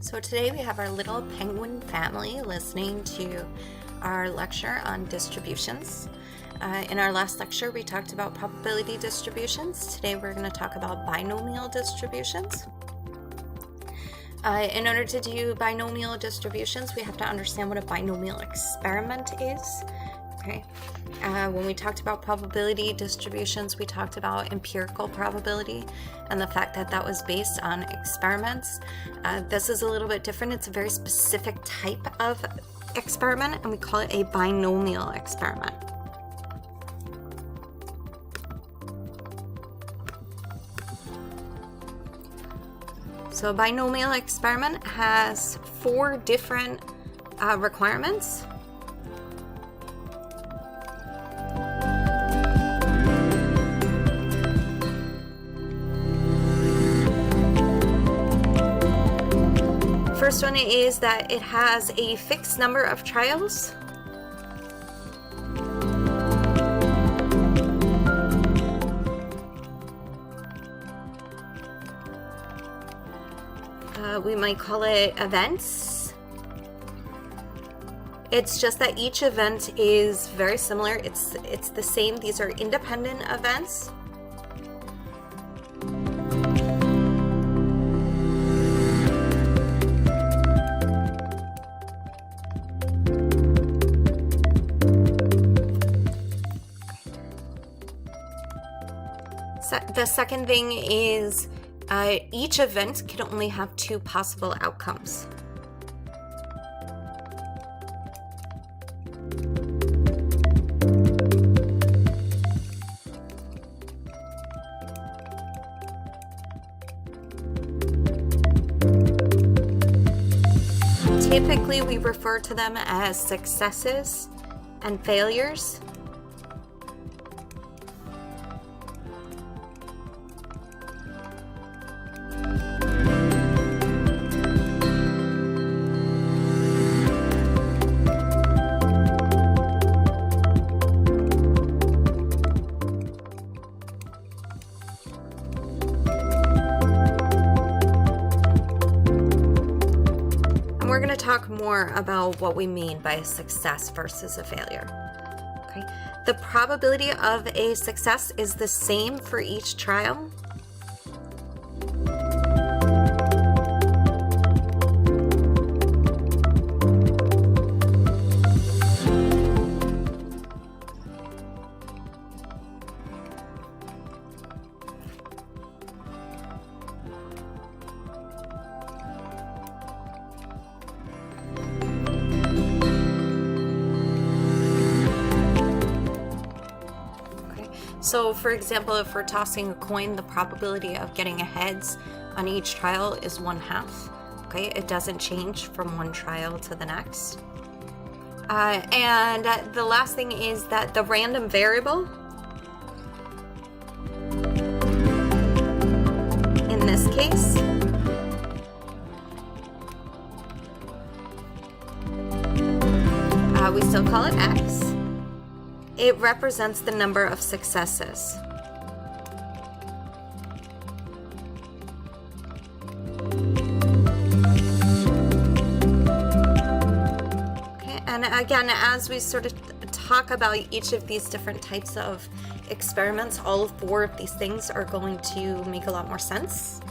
So today we have our little penguin family listening to our lecture on distributions. In our last lecture, we talked about probability distributions. Today we're going to talk about binomial distributions. In order to do binomial distributions, we have to understand what a binomial experiment is. Okay. When we talked about probability distributions, we talked about empirical probability and the fact that that was based on experiments. This is a little bit different. It's a very specific type of experiment, and we call it a binomial experiment. So a binomial experiment has 4 different requirements. First one is that it has a fixed number of trials. We might call it events. It's just that each event is very similar. It's the same. These are independent events. The second thing is each event can only have 2 possible outcomes. Typically, we refer to them as successes and failures. We're going to talk more about what we mean by a success versus a failure. Okay. The probability of a success is the same for each trial. So, for example, if we're tossing a coin, the probability of getting a heads on each trial is 1/2. Okay, it doesn't change from one trial to the next. And the last thing is that the random variable, in this case, we still call it X. It represents the number of successes. Okay, and again, as we sort of talk about each of these different types of experiments, all 4 of these things are going to make a lot more sense.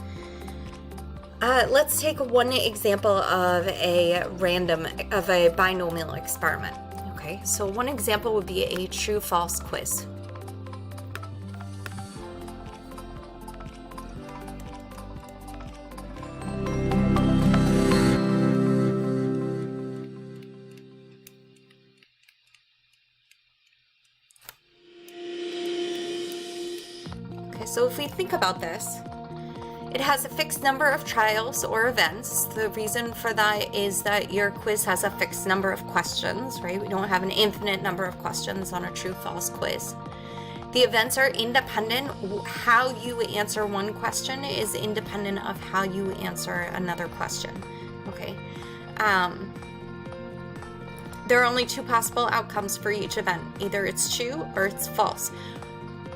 Let's take one example of a binomial experiment. Okay, so one example would be a true-false quiz. Okay, so if we think about this, it has a fixed number of trials or events. The reason for that is that your quiz has a fixed number of questions, right? We don't have an infinite number of questions on a true-false quiz. The events are independent. How you answer one question is independent of how you answer another question, okay? There are only 2 possible outcomes for each event. Either it's true or it's false.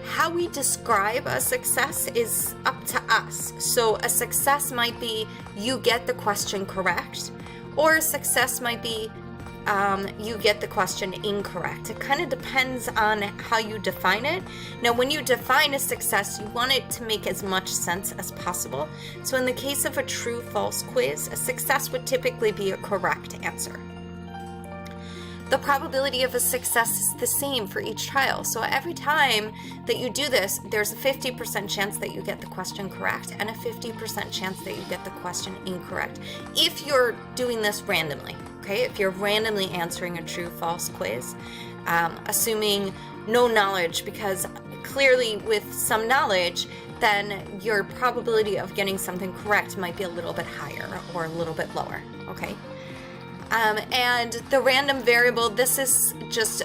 how we describe a success is up to us. So a success might be you get the question correct, or a success might be you get the question incorrect. It kind of depends on how you define it. Now, when you define a success, you want it to make as much sense as possible. So in the case of a true-false quiz, a success would typically be a correct answer. The probability of a success is the same for each child. So every time that you do this, there's a 50% chance that you get the question correct and a 50% chance that you get the question incorrect if you're doing this randomly. Okay, if you're randomly answering a true-false quiz, assuming no knowledge, because clearly with some knowledge, then your probability of getting something correct might be a little bit higher or a little bit lower, okay? And the random variable, this is just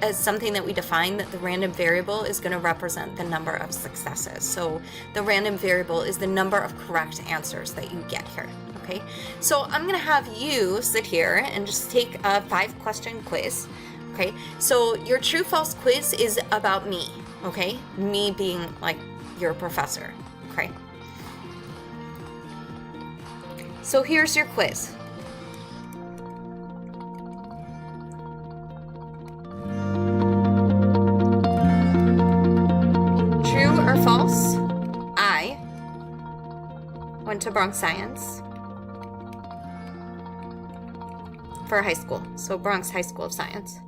as something that we define, that the random variable is going to represent the number of successes. So the random variable is the number of correct answers that you get here. Okay, so I'm going to have you sit here and just take a 5-question quiz. Okay, so your true-false quiz is about me. Okay, me being like your professor. Okay, so here's your quiz. True or false? I went to Bronx Science for high school, so Bronx High School of Science.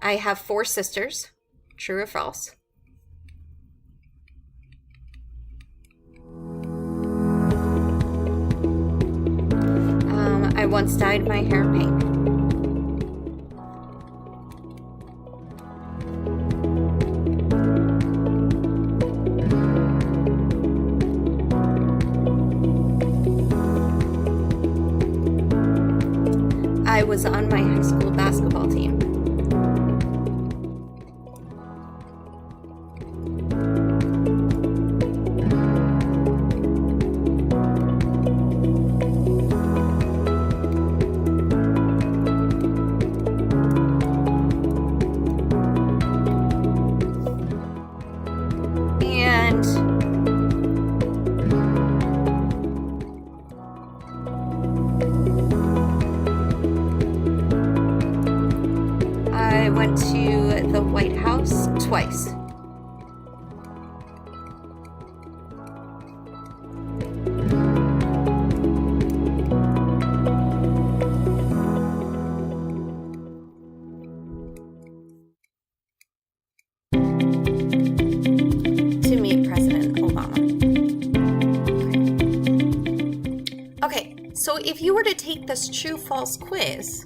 I have 4 sisters. True or false? I once dyed my hair pink. I was on my high school basketball team. And I went to the White House twice. To meet President Obama. Okay, so if you were to take this true-false quiz,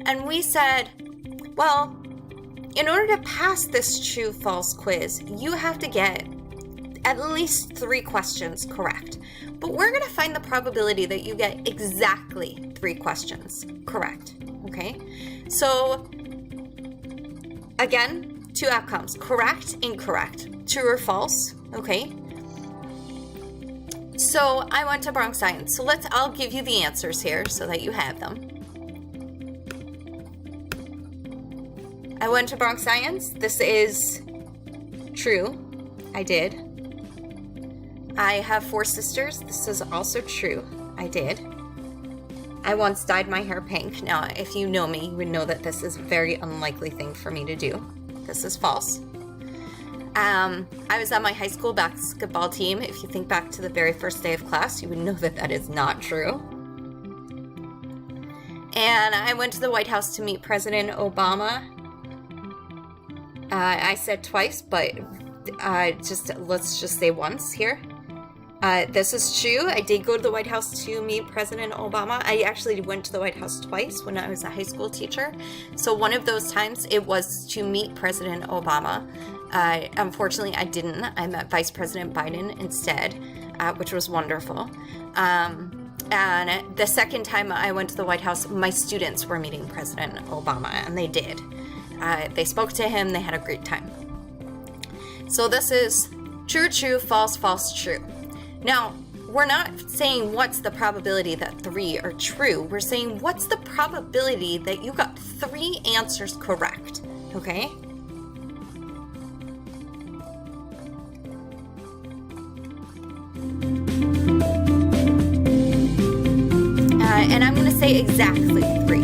and we said, well, in order to pass this true-false quiz, you have to get at least 3 questions correct. But we're going to find the probability that you get exactly 3 questions correct, okay? So, again, 2 outcomes, correct, incorrect, true or false, okay? So, I went to Bronx Science. So I'll give you the answers here so that you have them. I went to Bronx Science. This is true. I did. I have 4 sisters. This is also true. I did. I once dyed my hair pink. Now, if you know me, you would know that this is a very unlikely thing for me to do. This is false. I was on my high school basketball team. If you think back to the very first day of class, you would know that that is not true. And I went to the White House to meet President Obama. I said twice, but let's just say once here. This is true. I did go to the White House to meet President Obama. I actually went to the White House twice when I was a high school teacher. So one of those times it was to meet President Obama. Unfortunately, I didn't. I met Vice President Biden instead, which was wonderful. And the second time I went to the White House, my students were meeting President Obama, and they did. They spoke to him. They had a great time. So this is true, true, false, false, true. Now, we're not saying what's the probability that 3 are true. We're saying what's the probability that you got 3 answers correct, okay? And I'm going to say exactly 3.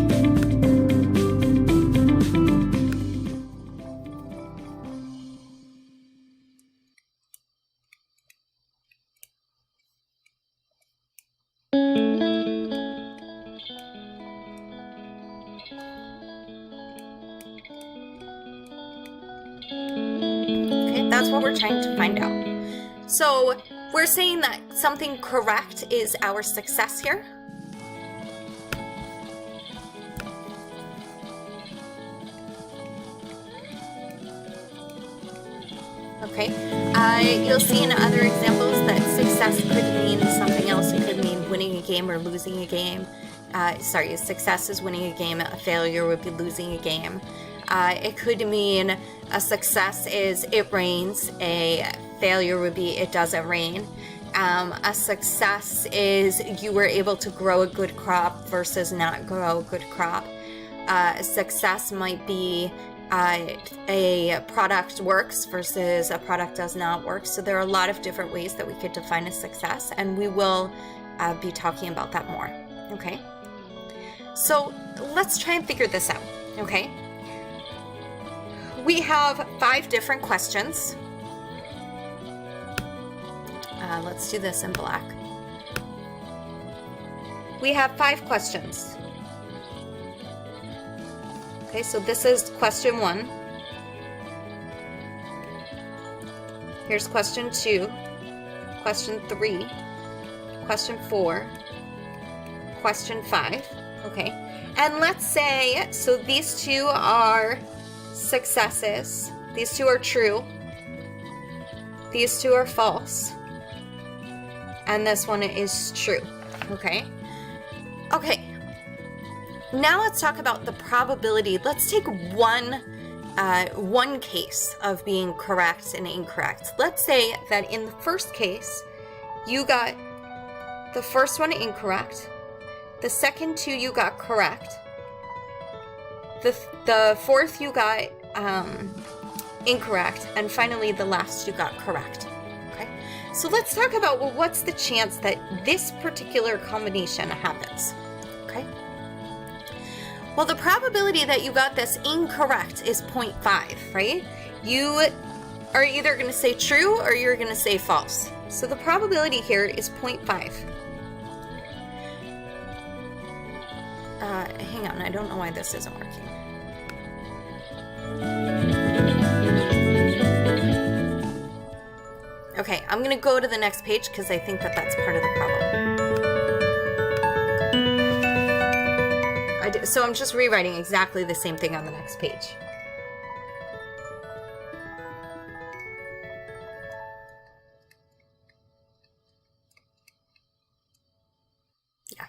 Okay, that's what we're trying to find out. So we're saying that something correct is our success here. Okay, you'll see in other examples that success could mean something else. It could mean winning a game or losing a game. Success is winning a game, a failure would be losing a game. It could mean a success is it rains, a failure would be it doesn't rain. A success is you were able to grow a good crop versus not grow a good crop. Success might be a product works versus a product does not work. So there are a lot of different ways that we could define a success, and we will be talking about that more. Okay, so let's try and figure this out. Okay, we have 5 different questions. Let's do this in black. We have 5 questions. Okay, so this is question 1. Here's question 2, question 3, question 4, question 5. Okay, and let's say, so these 2 are successes, these 2 are true, these 2 are false, and this one is true. Okay, okay. Now let's talk about the probability. Let's take one case of being correct and incorrect. Let's say that in the first case, you got the first one incorrect, the second 2 you got correct, the fourth you got incorrect, and finally the last you got correct. Okay, so let's talk about, well, what's the chance that this particular combination happens? Okay. Well, the probability that you got this incorrect is 0.5, right? You are either going to say true or you're going to say false. So the probability here is 0.5. Hang on, I don't know why this isn't working. Okay, I'm going to go to the next page because I think that that's part of the problem. So I'm just rewriting exactly the same thing on the next page. Yeah.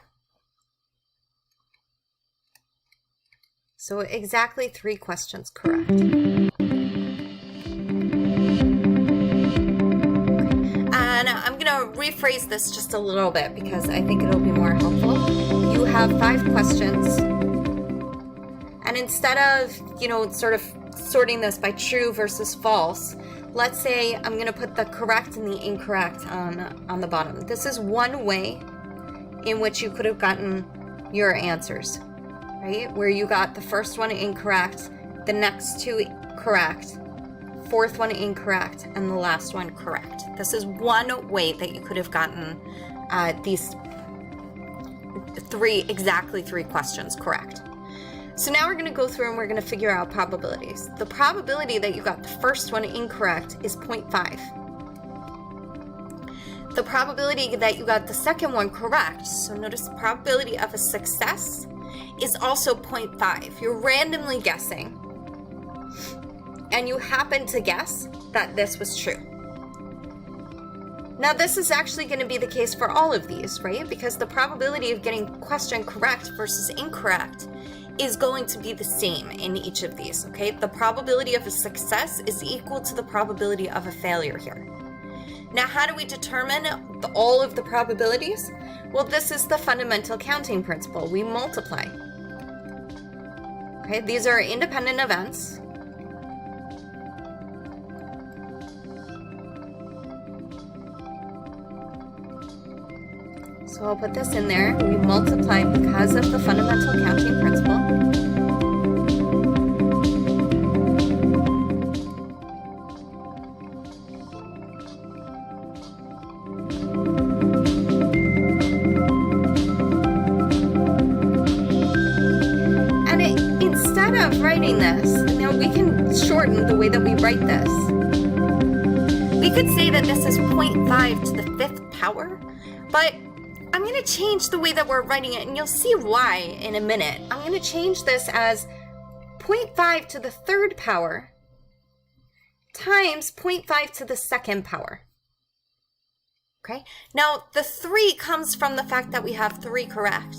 So exactly 3 questions correct. And I'm going to rephrase this just a little bit because I think it'll be more helpful. You have 5 questions. And instead of, sort of sorting this by true versus false, let's say I'm going to put the correct and the incorrect on the bottom. This is one way in which you could have gotten your answers, right? Where you got the first one incorrect, the next 2 correct, fourth one incorrect, and the last one correct. This is one way that you could have gotten these exactly three questions correct. So now we're going to go through and we're going to figure out probabilities. The probability that you got the first one incorrect is 0.5. The probability that you got the second one correct, so notice the probability of a success is also 0.5. You're randomly guessing, and you happen to guess that this was true. Now this is actually going to be the case for all of these, right? Because the probability of getting question correct versus incorrect is going to be the same in each of these, okay? The probability of a success is equal to the probability of a failure here. Now, how do we determine all of the probabilities? Well, this is the fundamental counting principle. We multiply. Okay, these are independent events. So So I'll put this in there. We multiply because of the fundamental counting principle. Instead of writing this, now we can shorten the way that we write this. We could say that this is 0.5 to the 5th power, but I'm going to change the way that we're writing it, and you'll see why in a minute. I'm going to change this as 0.5 to the 3rd power times 0.5 to the 2nd power. Okay, now the 3 comes from the fact that we have 3 correct.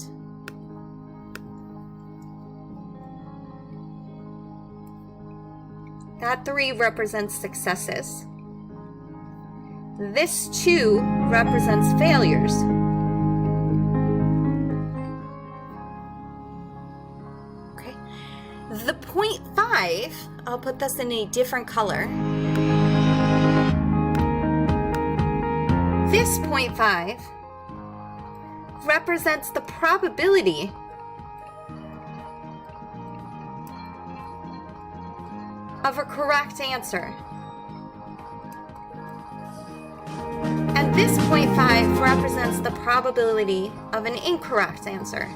That 3 represents successes. This 2 represents failures. Okay. The 0.5, I'll put this in a different color. This 0.5 represents the probability of a correct answer. And this 0.5 represents the probability of an incorrect answer.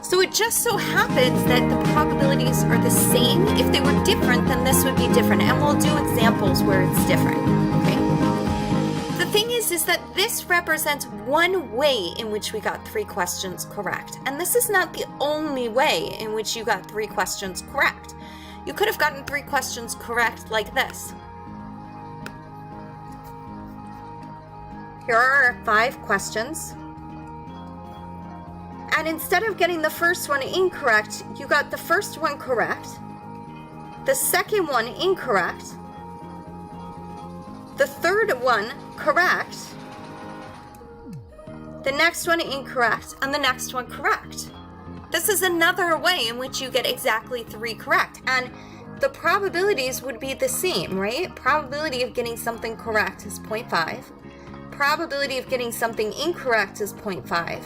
So it just so happens that the probabilities are the same. If they were different, then this would be different. And we'll do examples where it's different. Okay? The thing is that this represents one way in which we got 3 questions correct. And this is not the only way in which you got 3 questions correct. You could have gotten 3 questions correct like this. Here are our 5 questions. And instead of getting the first one incorrect, you got the first one correct, the second one incorrect, the third one correct, the next one incorrect, and the next one correct. This is another way in which you get exactly 3 correct. And the probabilities would be the same, right? Probability of getting something correct is 0.5. Probability of getting something incorrect is 0.5.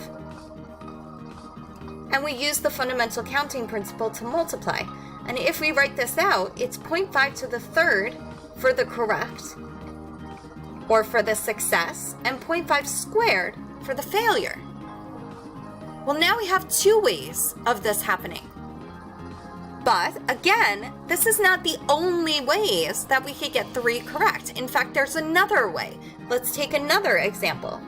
And we use the fundamental counting principle to multiply. And if we write this out, it's 0.5 to the 3rd for the correct, or for the success, and 0.5 squared for the failure. Well, now we have 2 ways of this happening. But again, this is not the only ways that we could get 3 correct. In fact, there's another way. Let's take another example.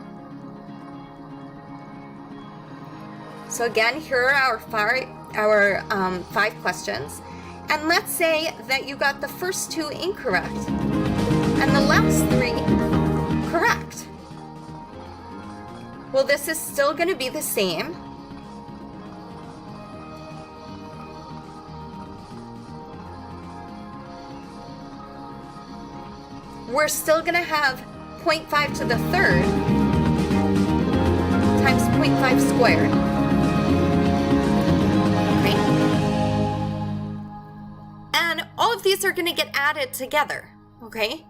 So again, here are our 5 questions. And let's say that you got the first 2 incorrect and the last 3 correct. Well, this is still going to be the same. We're still going to have 0.5 to the 3rd times 0.5 squared. And all of these are going to get added together, okay?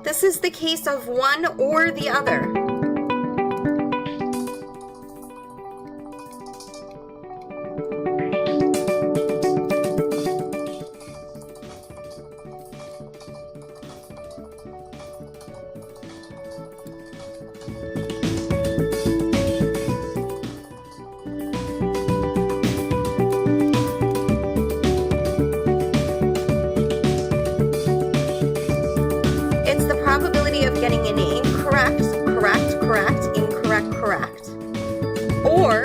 This is the case of one or the other. Probability of getting an incorrect, correct, correct, incorrect, correct, or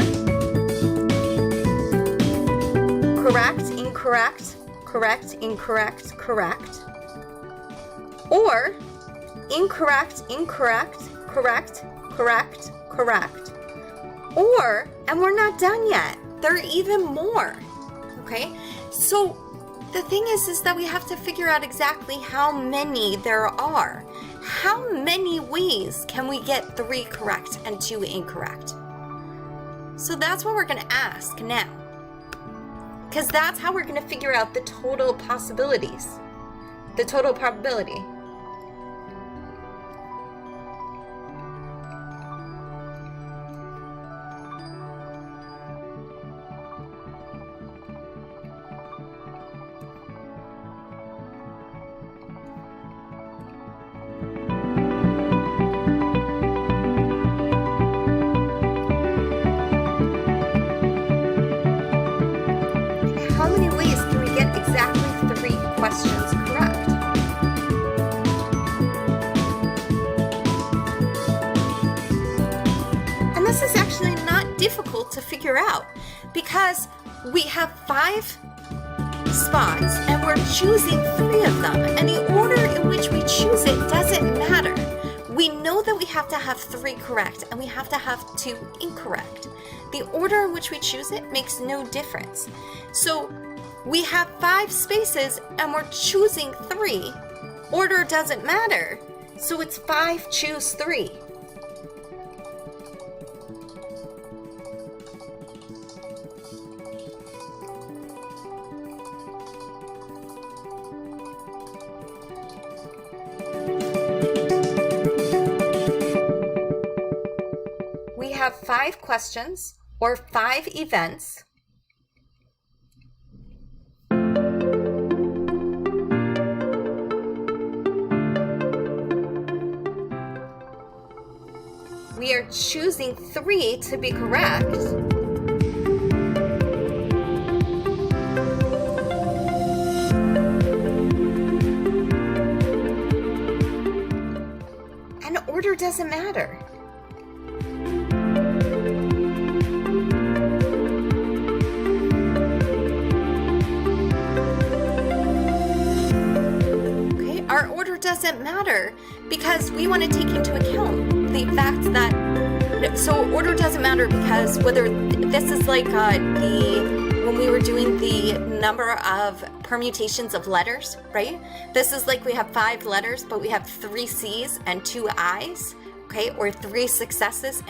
correct, incorrect, correct, incorrect, correct, or incorrect, incorrect, correct, correct, correct, or, and we're not done yet, there are even more, okay? So The thing is that we have to figure out exactly how many there are. How many ways can we get 3 correct and 2 incorrect? So that's what we're going to ask now. Because that's how we're going to figure out the total possibilities, the total probability. How many ways can we get exactly 3 questions correct? And this is actually not difficult to figure out because we have 5 spots and we're choosing 3 of them, and the order in which we choose it doesn't matter. We know that we have to have 3 correct and we have to have 2 incorrect. The order in which we choose it makes no difference. So we have 5 spaces and we're choosing 3. Order doesn't matter. So it's 5 choose 3. We have 5 questions or 5 events. We are choosing 3 to be correct. And order doesn't matter. Okay, our order doesn't matter because we want to take into account the fact that, so order doesn't matter because whether this is like when we were doing the number of permutations of letters, right? This is like we have 5 letters, but we have 3 C's and 2 I's, okay? Or 3 successes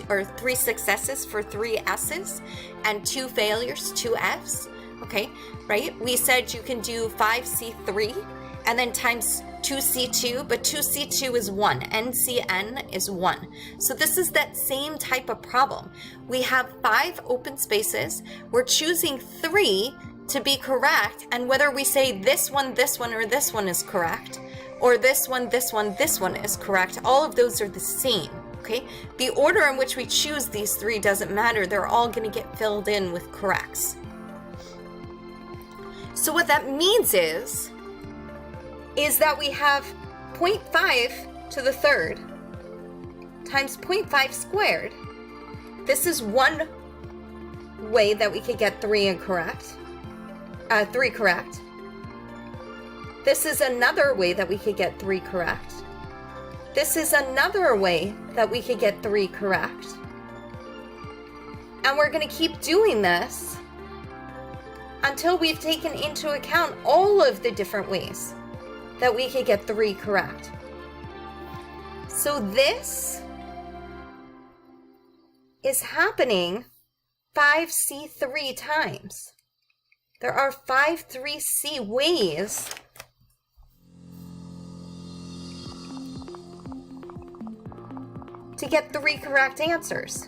or 3 successes for 3 S's and 2 failures, 2 F's, okay? Right? We said you can do 5C3 and then times 2C2, but 2C2 is 1, NCN is 1. So this is that same type of problem. We have 5 open spaces, we're choosing 3 to be correct, and whether we say this one, or this one is correct, or this one is correct, all of those are the same, okay? The order in which we choose these 3 doesn't matter, they're all gonna get filled in with corrects. So what that means is that we have 0.5 to the 3rd times 0.5 squared. This is one way that we could get 3 correct. This is another way that we could get 3 correct. This is another way that we could get 3 correct. And we're going to keep doing this until we've taken into account all of the different ways that we could get 3 correct. So this is happening 5C3 times. There are 5 3C ways to get 3 correct answers.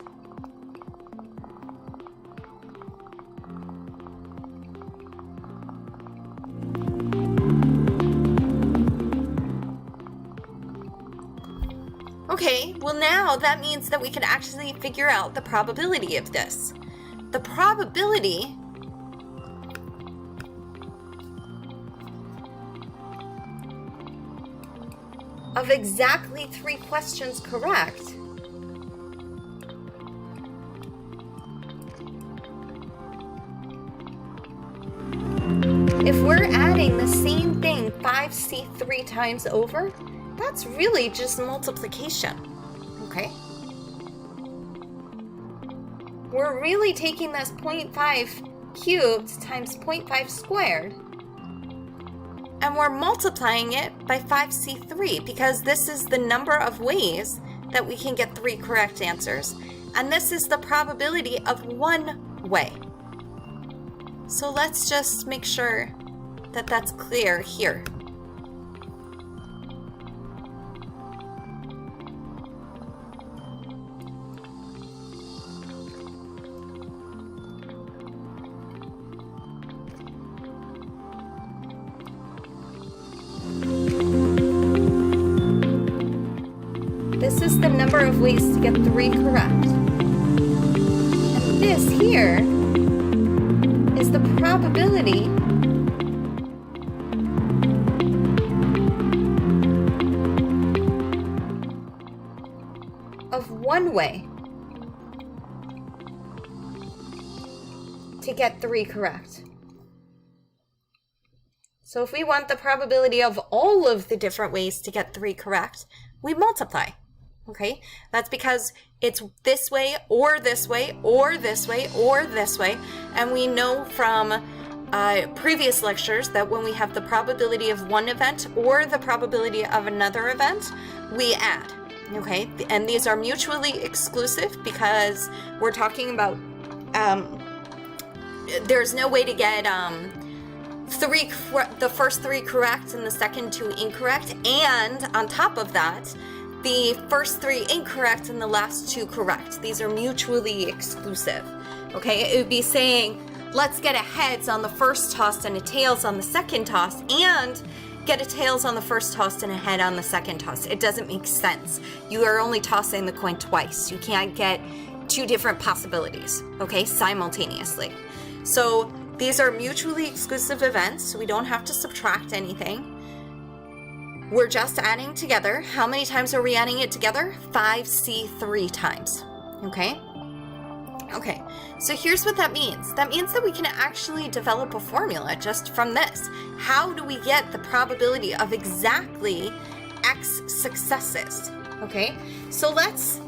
Okay, well now that means that we can actually figure out the probability of this. The probability of exactly 3 questions correct if we're adding the same thing 5C3 times over, that's really just multiplication, okay? We're really taking this 0.5 cubed times 0.5 squared and we're multiplying it by 5C3 because this is the number of ways that we can get 3 correct answers, and this is the probability of 1 way. So let's just make sure that that's clear here. This is the number of ways to get 3 correct. And this here is the probability of 1 way to get 3 correct. So if we want the probability of all of the different ways to get 3 correct, we multiply. Okay, that's because it's this way or this way or this way or this way, and we know from previous lectures that when we have the probability of one event or the probability of another event, we add. Okay, and these are mutually exclusive because we're talking about there's no way to get the first 3 correct and the second 2 incorrect, and on top of that, the first 3 incorrect and the last 2 correct. These are mutually exclusive. Okay, it would be saying, let's get a heads on the first toss and a tails on the second toss, and get a tails on the first toss and a head on the second toss. It doesn't make sense. You are only tossing the coin twice. You can't get 2 different possibilities, okay, simultaneously. So these are mutually exclusive events, so we don't have to subtract anything. We're just adding together. How many times are we adding it together? 5C3 times, okay? Okay, so here's what that means. That means that we can actually develop a formula just from this. How do we get the probability of exactly X successes, okay? So let's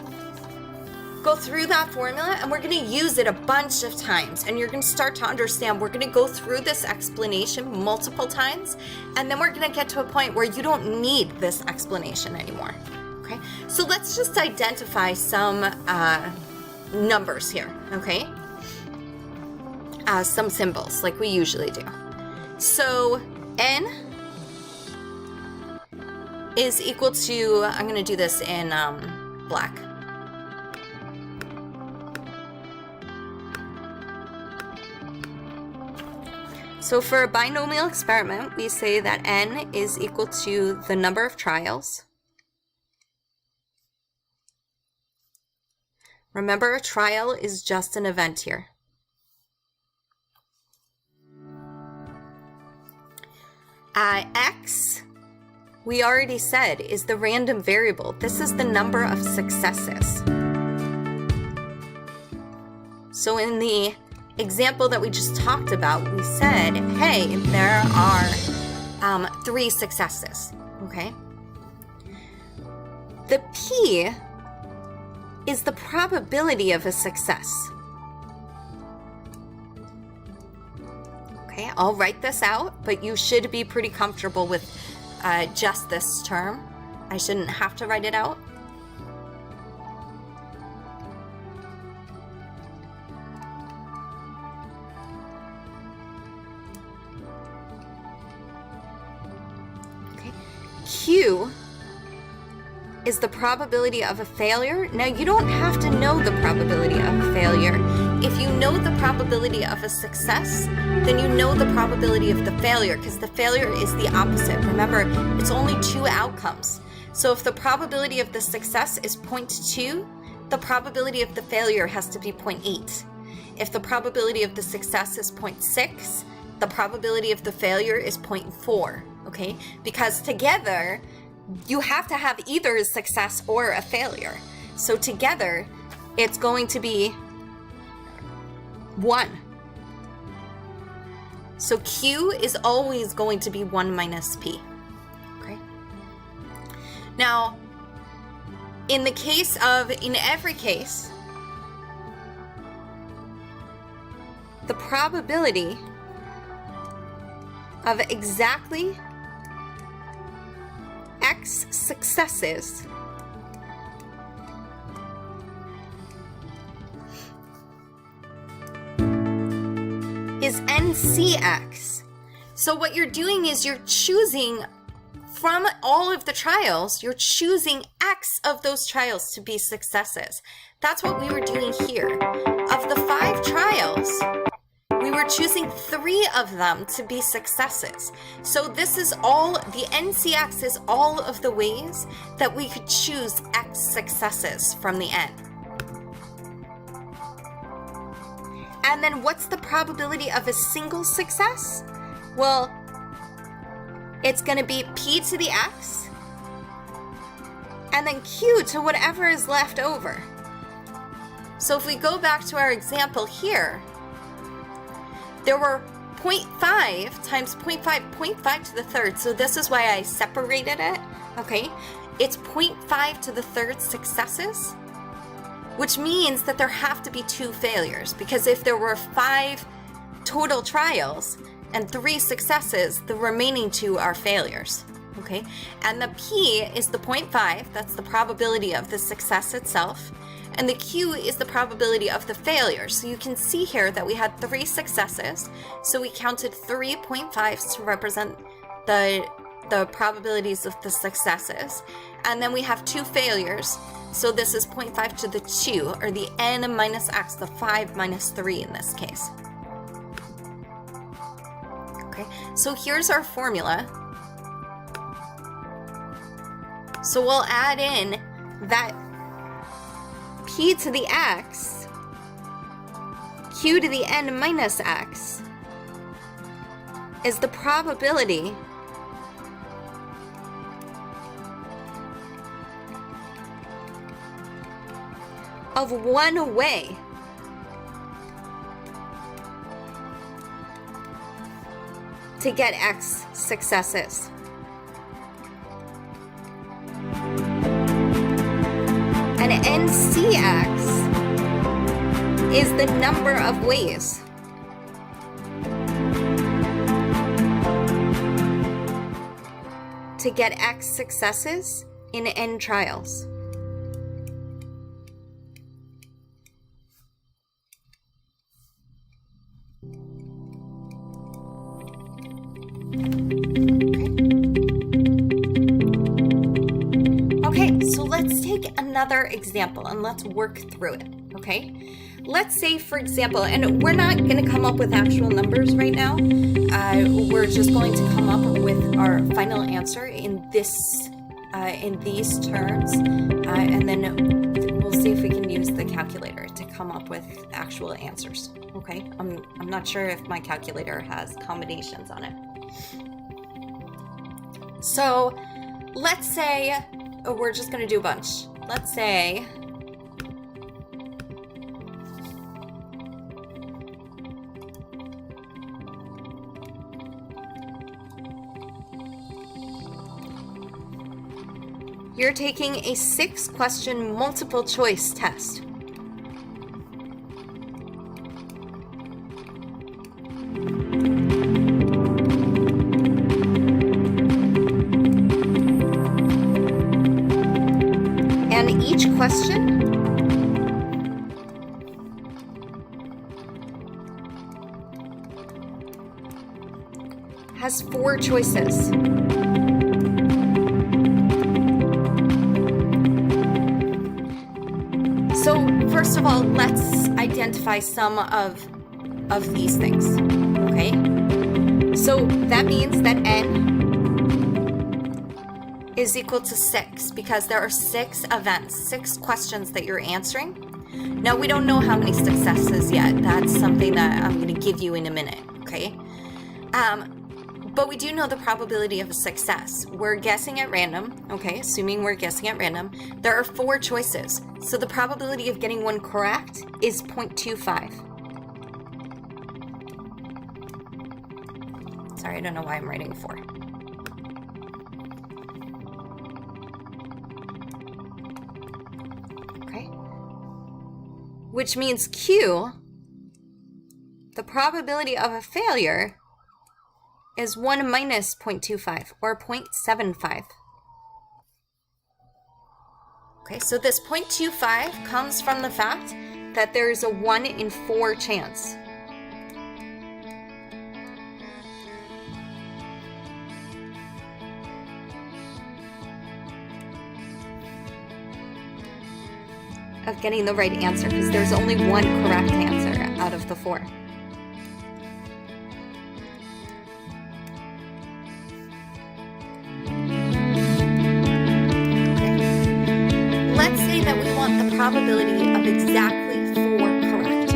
go through that formula, and we're going to use it a bunch of times, and you're going to start to understand. We're going to go through this explanation multiple times, and then we're going to get to a point where you don't need this explanation anymore. Okay, so let's just identify some numbers here. Okay, some symbols like we usually do. So n is equal to, I'm going to do this in black. So for a binomial experiment, we say that n is equal to the number of trials. Remember, a trial is just an event here. X, we already said, is the random variable. This is the number of successes. So in the example that we just talked about, we said, hey, there are 3 successes, okay? The P is the probability of a success. Okay, I'll write this out, but you should be pretty comfortable with just this term. I shouldn't have to write it out. Q is the probability of a failure. Now, you don't have to know the probability of a failure. If you know the probability of a success, then you know the probability of the failure, because the failure is the opposite. Remember, it's only 2 outcomes. So if the probability of the success is 0.2, the probability of the failure has to be 0.8. If the probability of the success is 0.6, the probability of the failure is 0.4. Okay, because together you have to have either a success or a failure. So together it's going to be 1. So Q is always going to be 1 minus P. Okay. Now, in every case, the probability of exactly X successes is NCX. So what you're doing is you're choosing from all of the trials, you're choosing X of those trials to be successes. That's what we were doing here. Of the 5 trials, we were choosing 3 of them to be successes. So this is all, the NCX is all of the ways that we could choose X successes from the N. And then what's the probability of a single success? Well, it's going to be P to the X, and then Q to whatever is left over. So if we go back to our example here, there were 0.5 times 0.5 to the third. So this is why I separated it, okay? It's 0.5 to the third successes, which means that there have to be 2 failures, because if there were 5 total trials and 3 successes, the remaining 2 are failures, okay? And the P is the 0.5, that's the probability of the success itself, and the Q is the probability of the failure. So you can see here that we had 3 successes, so we counted 3 0.5s to represent the probabilities of the successes, and then we have 2 failures, so this is 0.5 to the 2, or the N minus X, the 5 minus 3 in this case. Okay, so here's our formula. So we'll add in that P to the X, Q to the N minus X is the probability of one way to get X successes. And NCX is the number of ways to get X successes in N trials. Okay, so let's take another example and let's work through it, okay? Let's say, for example, and we're not going to come up with actual numbers right now. We're just going to come up with our final answer in these terms, and then we'll see if we can use the calculator to come up with actual answers, okay? I'm not sure if my calculator has combinations on it. So let's say, we're just going to do a bunch. Let's say you're taking a 6-question multiple choice test. And each question has 4 choices. So first of all, let's identify some of these things, okay? So that means that N is equal to 6 because there are 6 events, 6 questions that you're answering. Now, we don't know how many successes yet. That's something that I'm going to give you in a minute, okay? But we do know the probability of a success. We're guessing at random, okay? Assuming we're guessing at random. There are 4 choices. So the probability of getting one correct is 0.25. Sorry, I don't know why I'm writing 4. Okay. Which means Q, the probability of a failure is 1 minus 0.25, or 0.75. Okay, so this 0.25 comes from the fact that there's a 1 in 4 chance. Of getting the right answer, because there's only one correct answer out of the 4. Okay. Let's say that we want the probability of exactly 4 correct.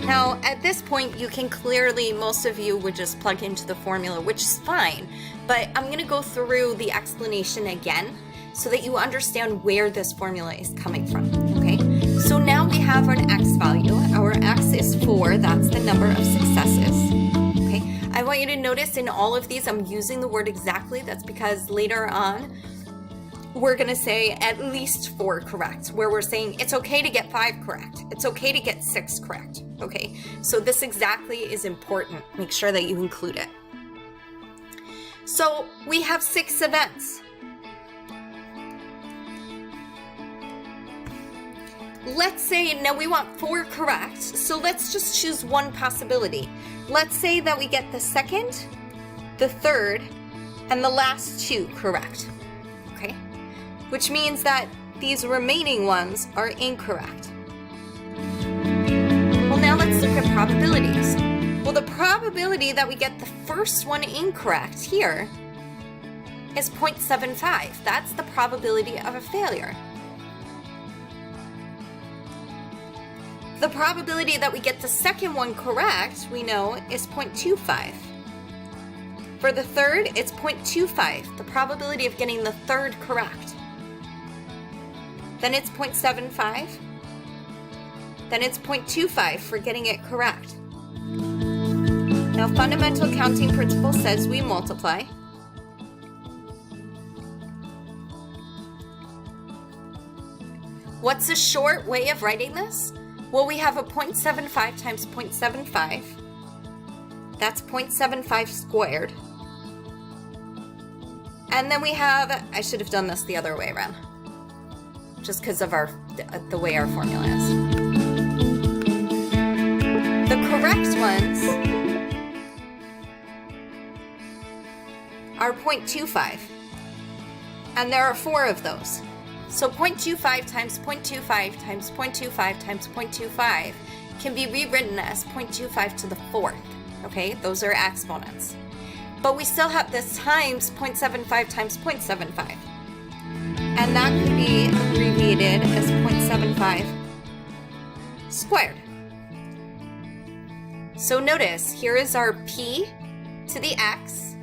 Now, at this point, you can clearly, most of you would just plug into the formula, which is fine, but I'm going to go through the explanation again so that you understand where this formula is coming from, okay? So now we have an x value. Our x is 4. That's the number of successes, okay? I want you to notice in all of these, I'm using the word exactly. That's because later on, we're going to say at least 4 correct, where we're saying it's okay to get 5 correct. It's okay to get 6 correct, okay? So this exactly is important. Make sure that you include it. So we have 6 events. Let's say now we want 4 correct, so let's just choose one possibility. Let's say that we get the second, the third, and the last 2 correct, okay? Which means that these remaining ones are incorrect. Well, now let's look at probabilities. Well, the probability that we get the first one incorrect here is 0.75. That's the probability of a failure. The probability that we get the second one correct, we know, is 0.25. For the third, it's 0.25, the probability of getting the third correct. Then it's 0.75. Then it's 0.25 for getting it correct. Now, fundamental counting principle says we multiply. What's a short way of writing this? Well, we have a 0.75 times 0.75. That's 0.75 squared. And then we have, I should have done this the other way around, just because of the way our formula is. The correct ones are 0.25, and there are 4 of those. So 0.25 times 0.25 times 0.25 times 0.25 can be rewritten as 0.25 to the 4th, okay? Those are exponents. But we still have this times 0.75 times 0.75. And that could be abbreviated as 0.75 squared. So notice, here is our p to the x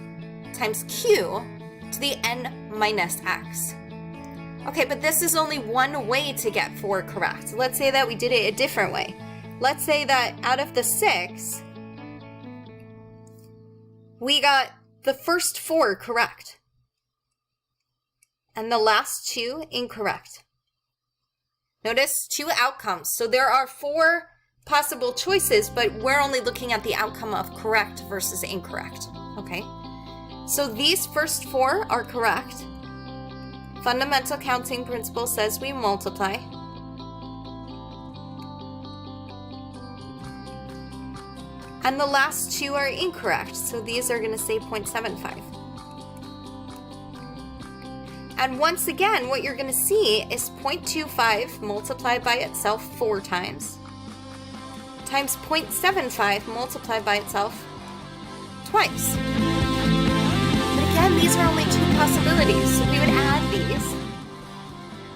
times q to the n minus x. Okay, but this is only one way to get 4 correct. Let's say that we did it a different way. Let's say that out of the 6, we got the first 4 correct and the last 2 incorrect. Notice 2 outcomes. So there are 4 possible choices, but we're only looking at the outcome of correct versus incorrect, okay? So these first 4 are correct. Fundamental counting principle says we multiply. And the last 2 are incorrect, so these are going to say 0.75. And once again, what you're going to see is 0.25 multiplied by itself 4 times, times 0.75 multiplied by itself twice. But again, these are only 2 possibilities, so we would add these.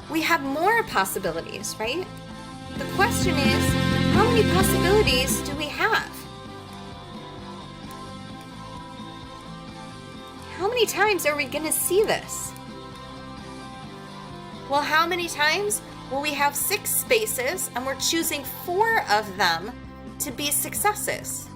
We have more possibilities, right? The question is, how many possibilities do we have? How many times are we going to see this? Well, how many times? Well, we have 6 spaces, and we're choosing 4 of them to be successes.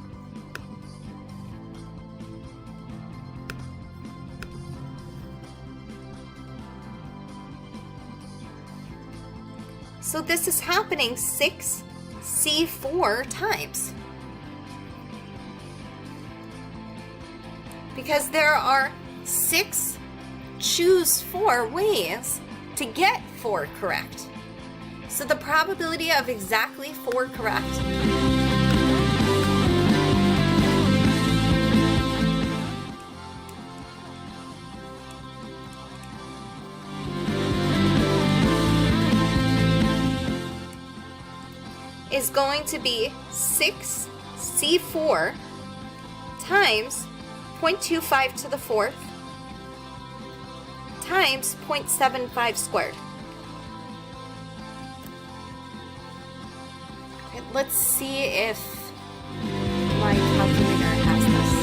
So this is happening 6C4 times. Because there are 6 choose 4 ways to get 4 correct. So the probability of exactly 4 correct is going to be 6C4 times 0.25 to the 4th times 0.75 squared. Okay, let's see if my calculator has this.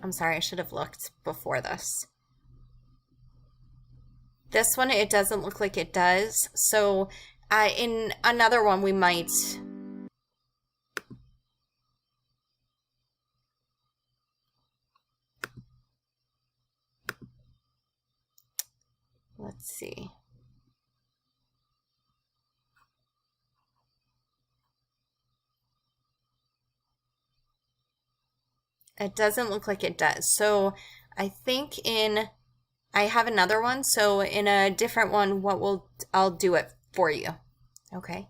I'm sorry, I should have looked before this. This one, it doesn't look like it does. So in another one, we might... Let's see. It doesn't look like it does. So I think I have another one. So in a different one, I'll do it for you. Okay.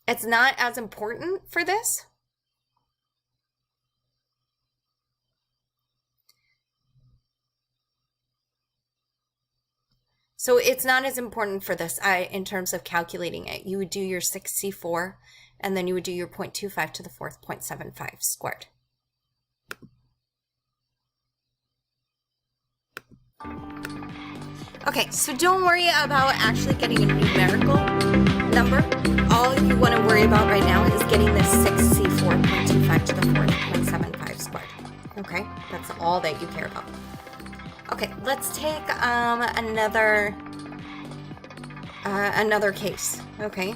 It's not as important for this. So it's not as important for this in terms of calculating it. You would do your 6C4, and then you would do your 0.25 to the 4th, 0.75 squared. Okay, so don't worry about actually getting a numerical number. All you want to worry about right now is getting this 6C4, 0.25 to the 4th, 0.75 squared. Okay, that's all that you care about. Okay, let's take another case, okay?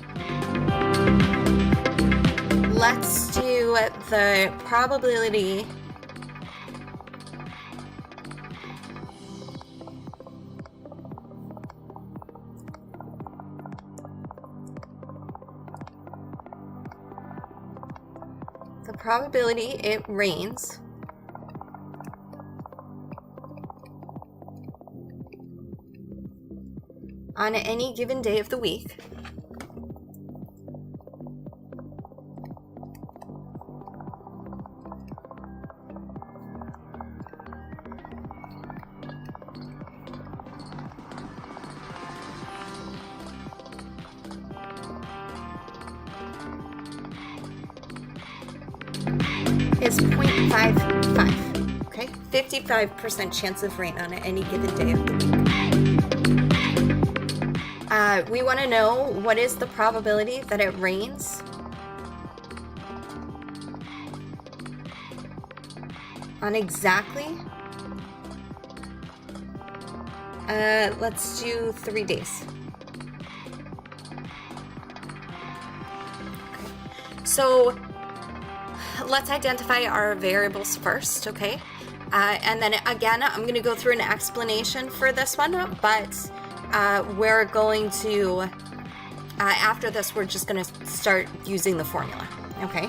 Let's do the probability it rains on any given day of the week. Is 0.55, okay? 55% chance of rain on any given day of the week. We want to know what is the probability that it rains on exactly, let's do 3 days. Okay. So let's identify our variables first, okay? And then again, I'm going to go through an explanation for this one, but we're going to, after this, we're just going to start using the formula, okay?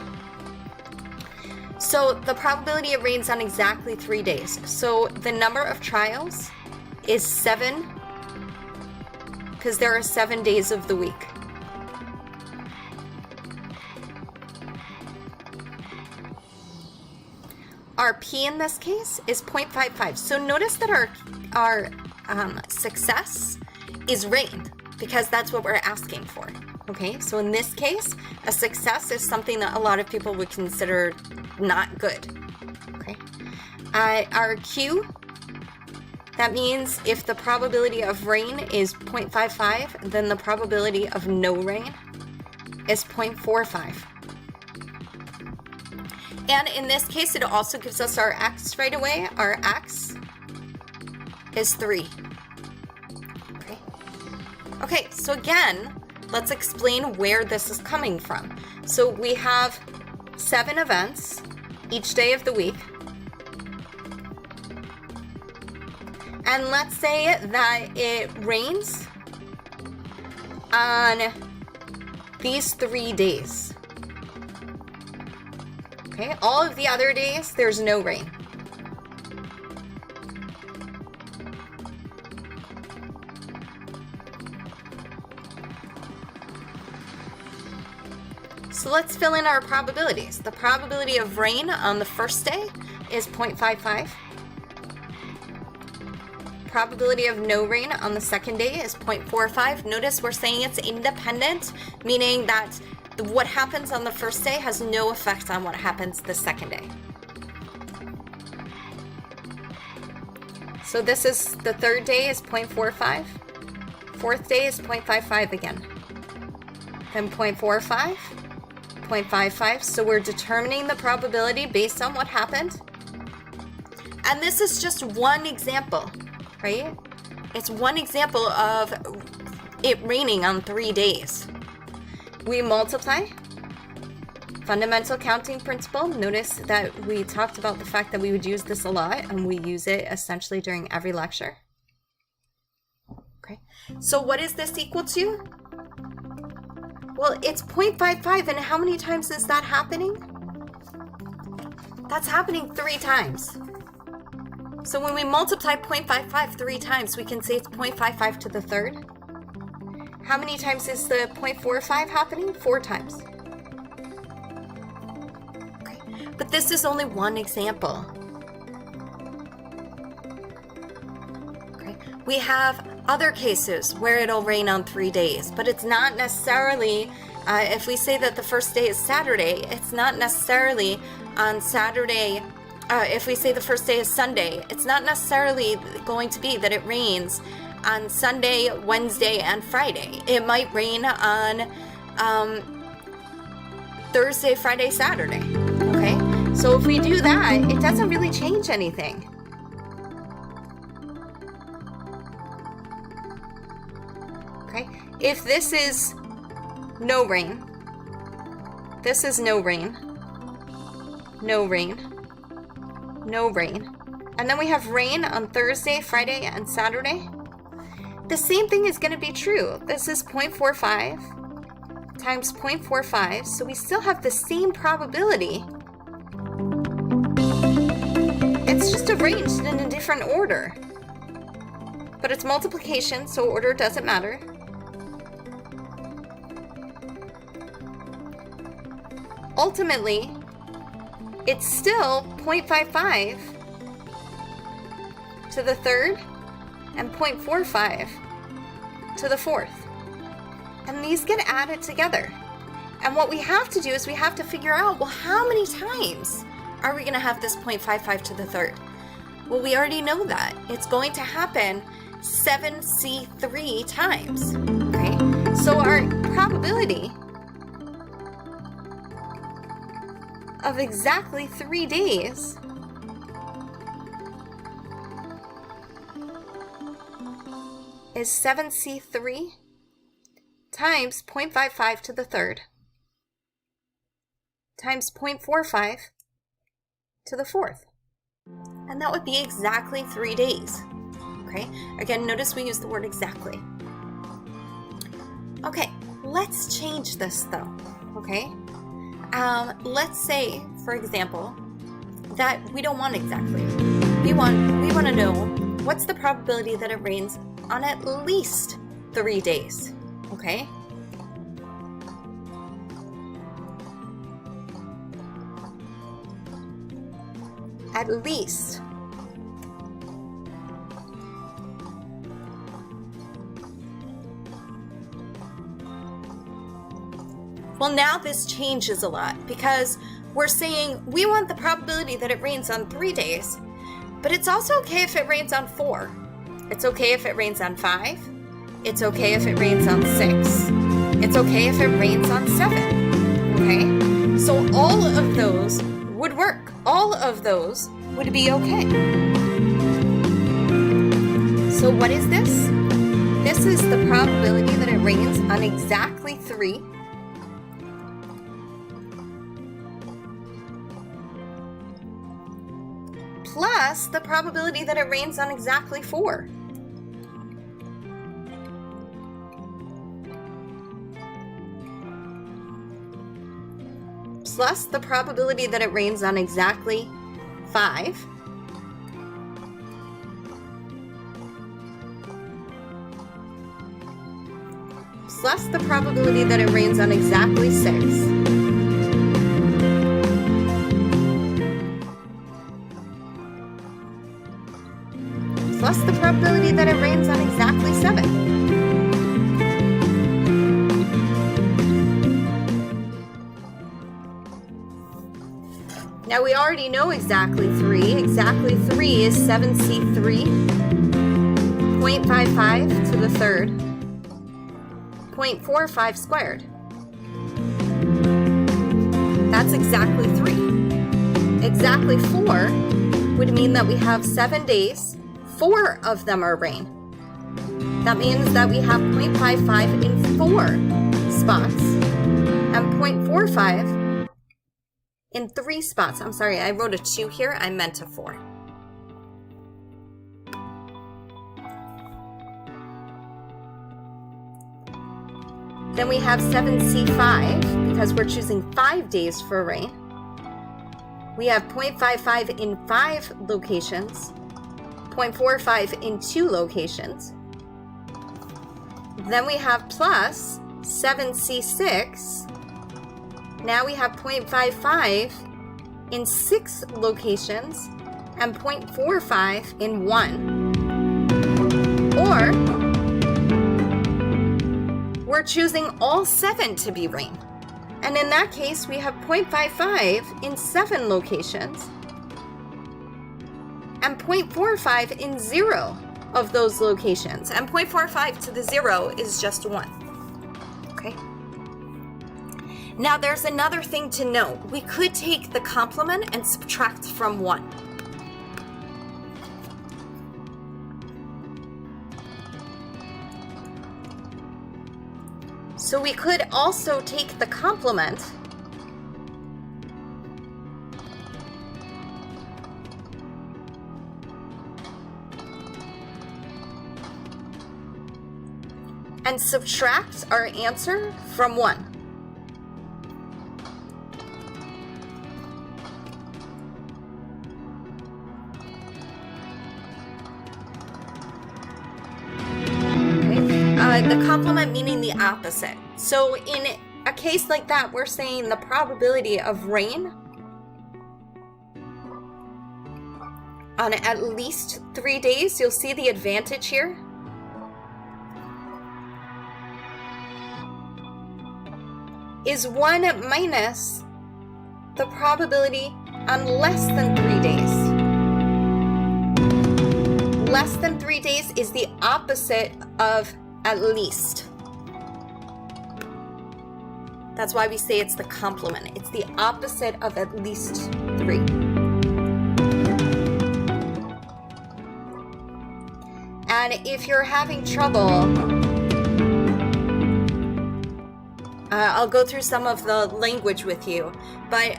So the probability it rains on exactly 3 days. So the number of trials is 7, because there are 7 days of the week. Our P in this case is 0.55. So notice that our success is rain, because that's what we're asking for. Okay, so in this case, a success is something that a lot of people would consider not good. Okay, our Q, that means if the probability of rain is 0.55, then the probability of no rain is 0.45. And in this case, it also gives us our X right away. Our X is 3. Okay, so again, let's explain where this is coming from. So we have 7 events each day of the week. And let's say that it rains on these 3 days. Okay, all of the other days, there's no rain. So let's fill in our probabilities. The probability of rain on the first day is 0.55. Probability of no rain on the second day is 0.45. Notice we're saying it's independent, meaning that what happens on the first day has no effect on what happens the second day. So this is the third day is 0.45. Fourth day is 0.55 again. Then 0.45, 0.55. So we're determining the probability based on what happened. And this is just one example, right? It's one example of it raining on 3 days. We multiply. Fundamental counting principle. Notice that we talked about the fact that we would use this a lot, and we use it essentially during every lecture. Okay, so what is this equal to? Well, it's 0.55, and how many times is that happening? That's happening 3 times. So when we multiply 0.55 3 times, we can say it's 0.55 to the third. How many times is the 0.45 happening? 4 times. Okay, but this is only one example. Okay, we have other cases where it'll rain on 3 days, but it's not necessarily, if we say that the first day is Saturday, it's not necessarily on Saturday. If we say the first day is Sunday, it's not necessarily going to be that it rains on Sunday, Wednesday, and Friday. It might rain on Thursday, Friday, Saturday. Okay, so if we do that, it doesn't really change anything. Okay, if this is no rain, this is no rain, no rain, no rain, and then we have rain on Thursday, Friday, and Saturday, the same thing is going to be true. This is 0.45 times 0.45, so we still have the same probability. It's just arranged in a different order. But it's multiplication, so order doesn't matter. Ultimately, it's still 0.55 to the third and 0.45 to the fourth. And these get added together. And what we have to do is we have to figure out, well, how many times are we going to have this 0.55 to the third? Well, we already know that. It's going to happen 7C3 times. Okay? So our probability of exactly 3 days is 7C3 times 0.55 to the third times 0.45 to the fourth. And that would be exactly 3 days. Okay, again, notice we use the word exactly. Okay, let's change this though. Okay, let's say, for example, that we don't want exactly. We want to know what's the probability that it rains on at least 3 days. Okay. At least. Well, now this changes a lot because we're saying we want the probability that it rains on 3 days, but it's also okay if it rains on 4. It's okay if it rains on 5. It's okay if it rains on 6. It's okay if it rains on 7. Okay? So all of those would work. All of those would be okay. So what is this? this is the probability that it rains on exactly 3 plus the probability that it rains on exactly 4. Plus the probability that it rains on exactly 5. Plus the probability that it rains on exactly 6. Plus the probability that it rains on exactly 7. Now we already know exactly 3. Exactly 3 is 7c3, 0.55 to the third, 0.45 squared. That's exactly 3. Exactly 4 would mean that we have 7 days, 4 of them are rain. That means that we have 0.55 in 4 spots and 0.45 in 3 spots. I'm sorry, I wrote a 2 here. I meant a 4. Then we have 7c5, because we're choosing 5 days for rain. We have 0.55 in 5 locations, 0.45 in 2 locations. Then we have plus 7c6. Now we have 0.55 in 6 locations and 0.45 in 1. Or we're choosing all 7 to be rain. And in that case, we have 0.55 in 7 locations and 0.45 in 0 of those locations. And 0.45 to the 0 is just 1. Okay? Now there's another thing to note. We could take the complement and subtract from 1. So we could also take the complement and subtract our answer from 1. The complement meaning the opposite. So in a case like that, we're saying the probability of rain on at least 3 days. You'll see the advantage here. Is 1 minus the probability on less than 3 days. Less than 3 days is the opposite of at least. That's why we say it's the complement. It's the opposite of at least 3. And if you're having trouble, I'll go through some of the language with you, but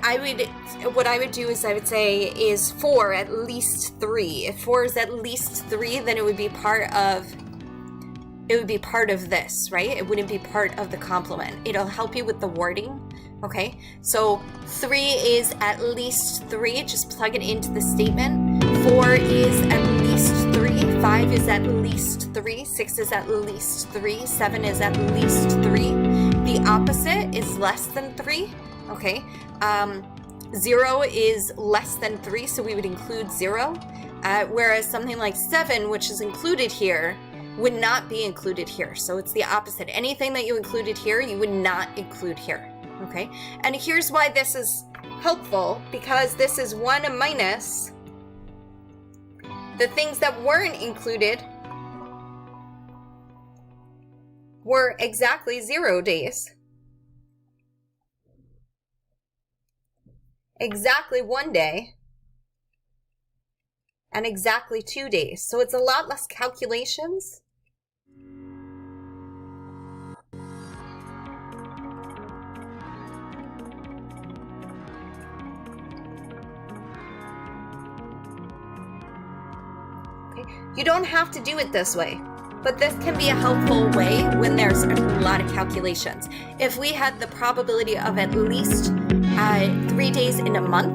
what I would do is I would say is 4 at least 3. If 4 is at least 3, then it would be part of this, right? It wouldn't be part of the complement. It'll help you with the wording, okay? So 3 is at least 3. Just plug it into the statement. 4 is at least 3. 5 is at least 3. 6 is at least 3. 7 is at least 3. The opposite is less than 3, okay? 0 is less than 3, so we would include 0. Whereas something like 7, which is included here, would not be included here. So it's the opposite. Anything that you included here, you would not include here, okay? And here's why this is helpful, because this is 1 minus the things that weren't included were exactly 0 days, exactly 1 day, and exactly 2 days. So it's a lot less calculations You don't have to do it this way, but this can be a helpful way when there's a lot of calculations. If we had the probability of at least 3 days in a month,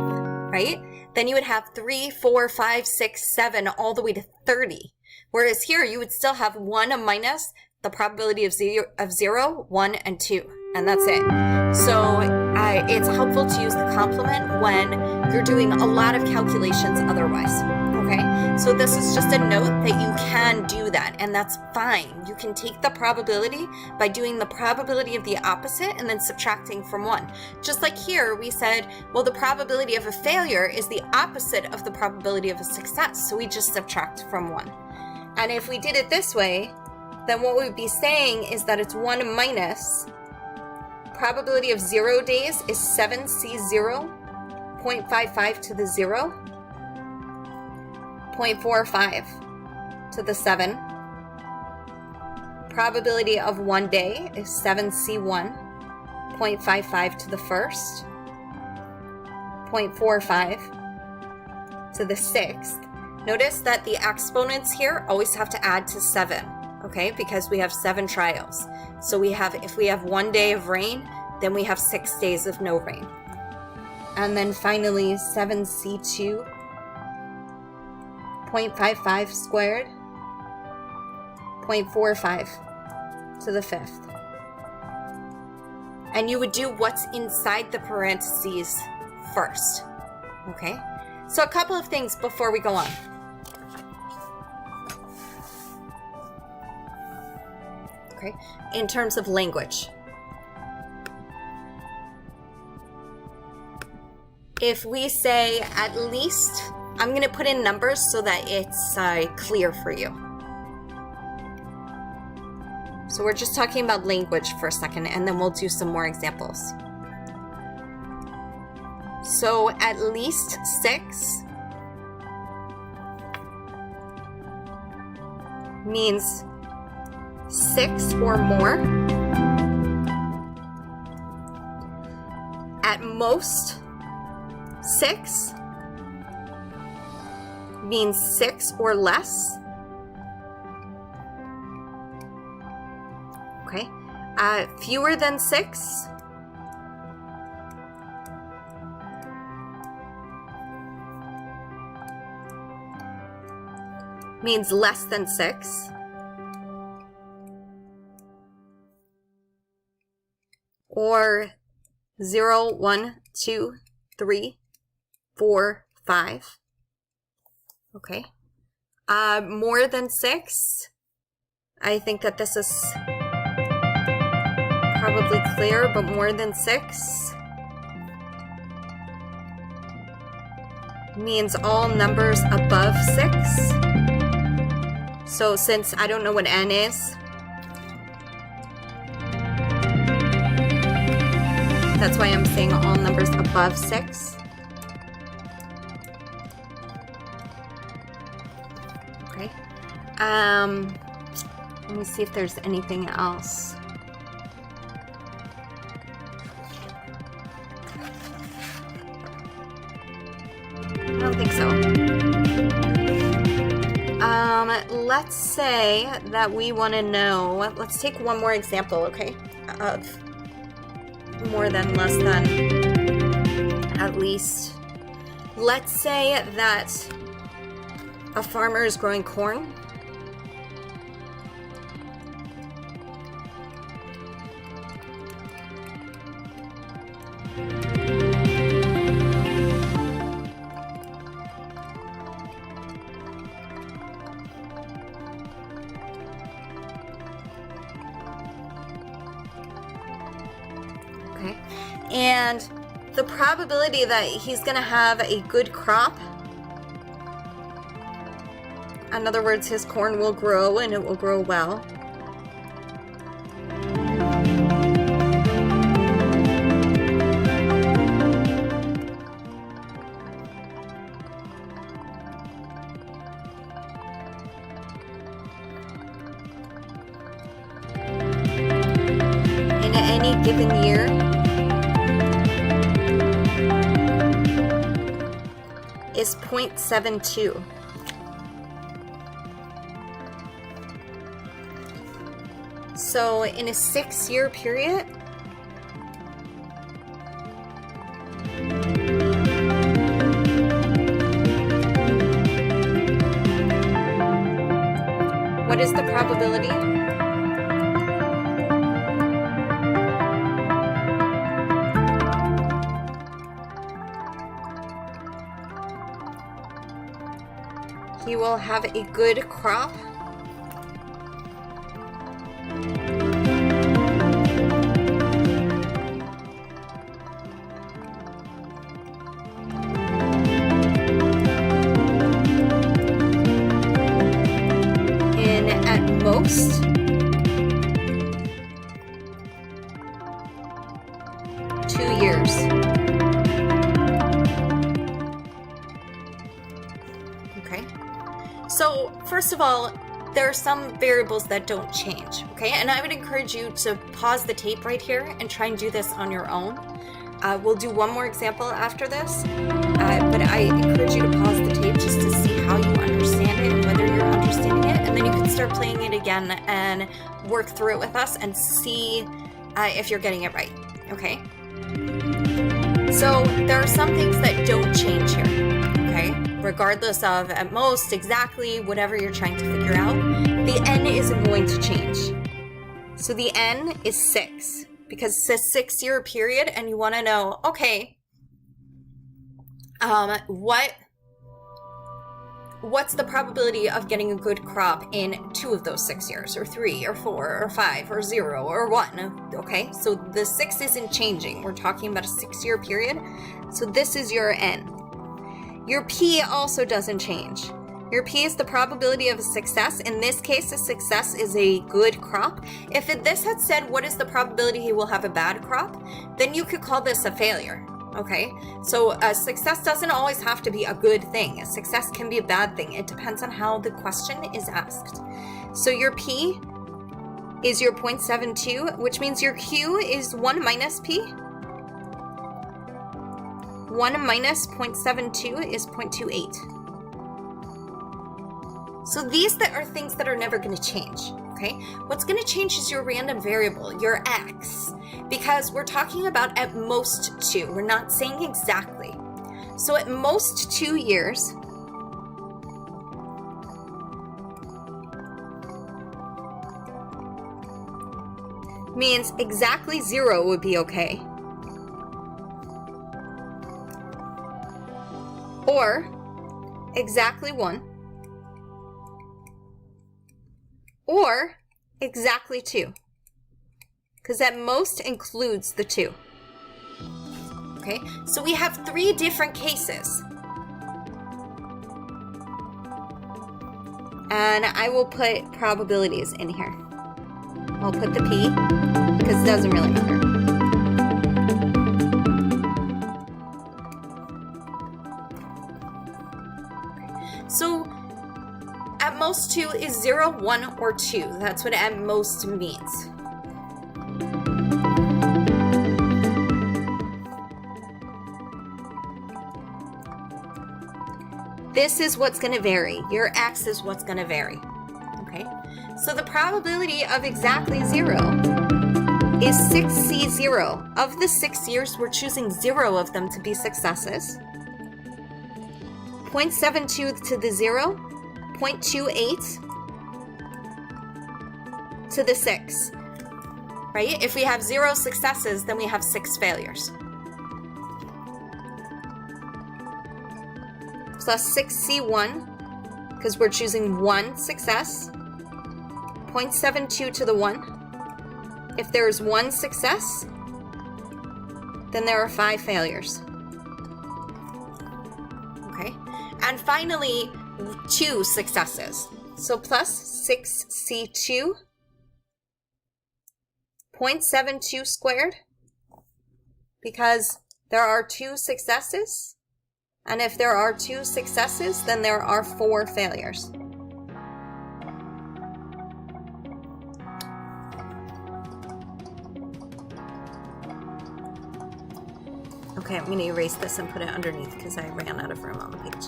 right? Then you would have 3, 4, 5, 6, 7, all the way to 30. Whereas here, you would still have 1 minus the probability of 0, 1, and 2. And that's it. So it's helpful to use the complement when you're doing a lot of calculations otherwise. Okay, so this is just a note that you can do that, and that's fine. You can take the probability by doing the probability of the opposite and then subtracting from 1. Just like here, we said, well, the probability of a failure is the opposite of the probability of a success, so we just subtract from 1. And if we did it this way, then what we'd be saying is that it's 1 minus probability of 0 days is 7C0, 0.55 to the 0, 0.45 to the 7. Probability of 1 day is 7C1, 0.55 to the first, 0.45 to the 6th. Notice that the exponents here always have to add to 7, okay? Because we have 7 trials. So if we have 1 day of rain, then we have 6 days of no rain. And then finally 7C2, 0.55 squared, 0.45 to the 5th. And you would do what's inside the parentheses first, okay? So a couple of things before we go on. Okay, in terms of language. If we say at least, I'm going to put in numbers so that it's clear for you. So we're just talking about language for a second, and then we'll do some more examples. So at least 6 means 6 or more. At most 6 means 6 or less. Okay. Fewer than 6 means less than 6. Or 0, 1, 2, 3, 4, 5. Okay. More than 6. I think that this is probably clear, but more than 6 means all numbers above 6. So since I don't know what n is, that's why I'm saying all numbers above 6. Okay. Let me see if there's anything else. I don't think so. Let's say that we want to know, let's take one more example, okay, of more than, less than, at least. Let's say that a farmer is growing corn. Okay, and the probability that he's going to have a good crop, in other words, his corn will grow and it will grow well. In any given year, is 0.72. So in a 6-year period, what is the probability? He will have a good crop. In at most 2 years. Okay. So first of all, there are some variables that don't change, okay? And I would encourage you to pause the tape right here and try and do this on your own. We'll do one more example after this, but I encourage you to pause the tape just to see how you understand it and whether you're understanding it, and then you can start playing it again and work through it with us and see if you're getting it right, okay? So there are some things that don't change here, okay? Regardless of, at most, exactly whatever you're trying to figure out, the n isn't going to change. So the n is 6, because it's a 6-year period, and you want to know, okay, what's the probability of getting a good crop in 2 of those 6 years, or 3, or 4, or 5, or 0, or 1, okay? So the 6 isn't changing. We're talking about a 6-year period, so this is your n. Your p also doesn't change. Your p is the probability of a success. In this case, a success is a good crop. If this had said, what is the probability he will have a bad crop, then you could call this a failure, okay? So a success doesn't always have to be a good thing. A success can be a bad thing. It depends on how the question is asked. So your p is your 0.72, which means your q is 1 minus p. 1 minus 0.72 is 0.28. So these are things that are never going to change, okay? What's going to change is your random variable, your x, because we're talking about at most 2. We're not saying exactly. So at most 2 years, means exactly 0 would be okay. Or exactly 1. Or exactly 2. Because at most includes the 2. Okay, so we have 3 different cases. And I will put probabilities in here. I'll put the p, because it doesn't really matter. So at most 2 is 0, 1, or 2. That's what at most means. This is what's going to vary. Your x is what's going to vary. Okay? So the probability of exactly 0 is 6c0. Of the 6 years, we're choosing 0 of them to be successes. 0.72 to the 0, 0.28 to the 6, right? If we have 0 successes, then we have 6 failures. Plus 6c1, because we're choosing 1 success. 0.72 to the 1. If there's 1 success, then there are 5 failures. Okay? And finally, 2 successes. So plus 6c2, 0.72 squared, because there are 2 successes. And if there are 2 successes, then there are 4 failures. Okay, I'm going to erase this and put it underneath because I ran out of room on the page.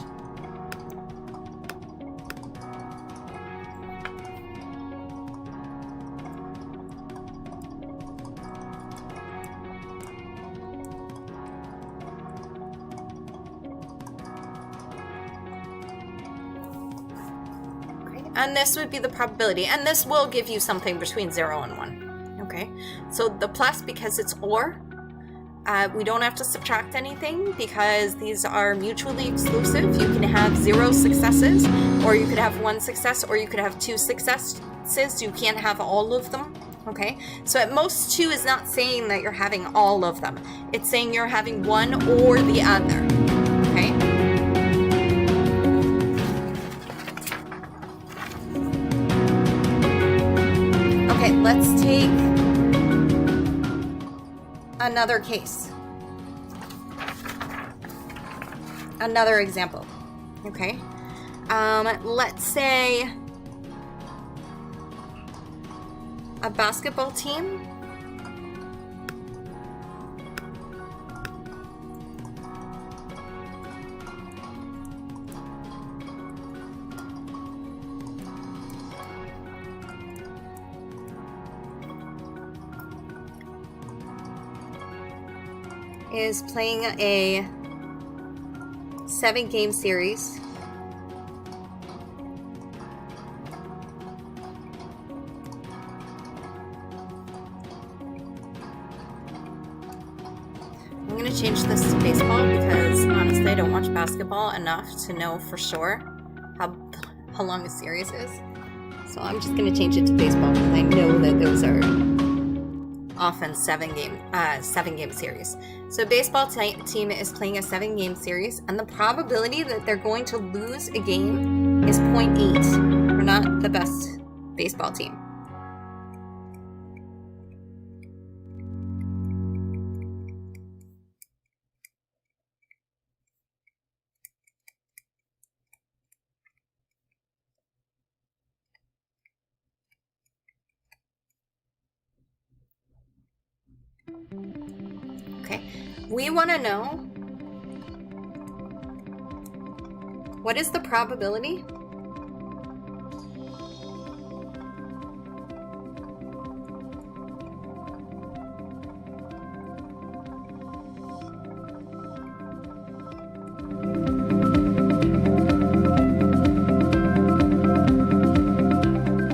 And this would be the probability. And this will give you something between 0 and 1. Okay, so the plus, because it's or, we don't have to subtract anything because these are mutually exclusive. You can have 0 successes, or you could have 1 success, or you could have 2 successes. You can't have all of them. Okay, so at most 2 is not saying that you're having all of them. It's saying you're having one or the other. Okay. Okay, let's take another case. Another example. Okay. Let's say a basketball team is playing a 7-game series. I'm going to change this to baseball because honestly I don't watch basketball enough to know for sure how long a series is. So I'm just going to change it to baseball because I know that those are often 7-game series. So baseball team is playing a 7-game series, and the probability that they're going to lose a game is 0.8. We're not the best baseball team. Okay, we want to know what is the probability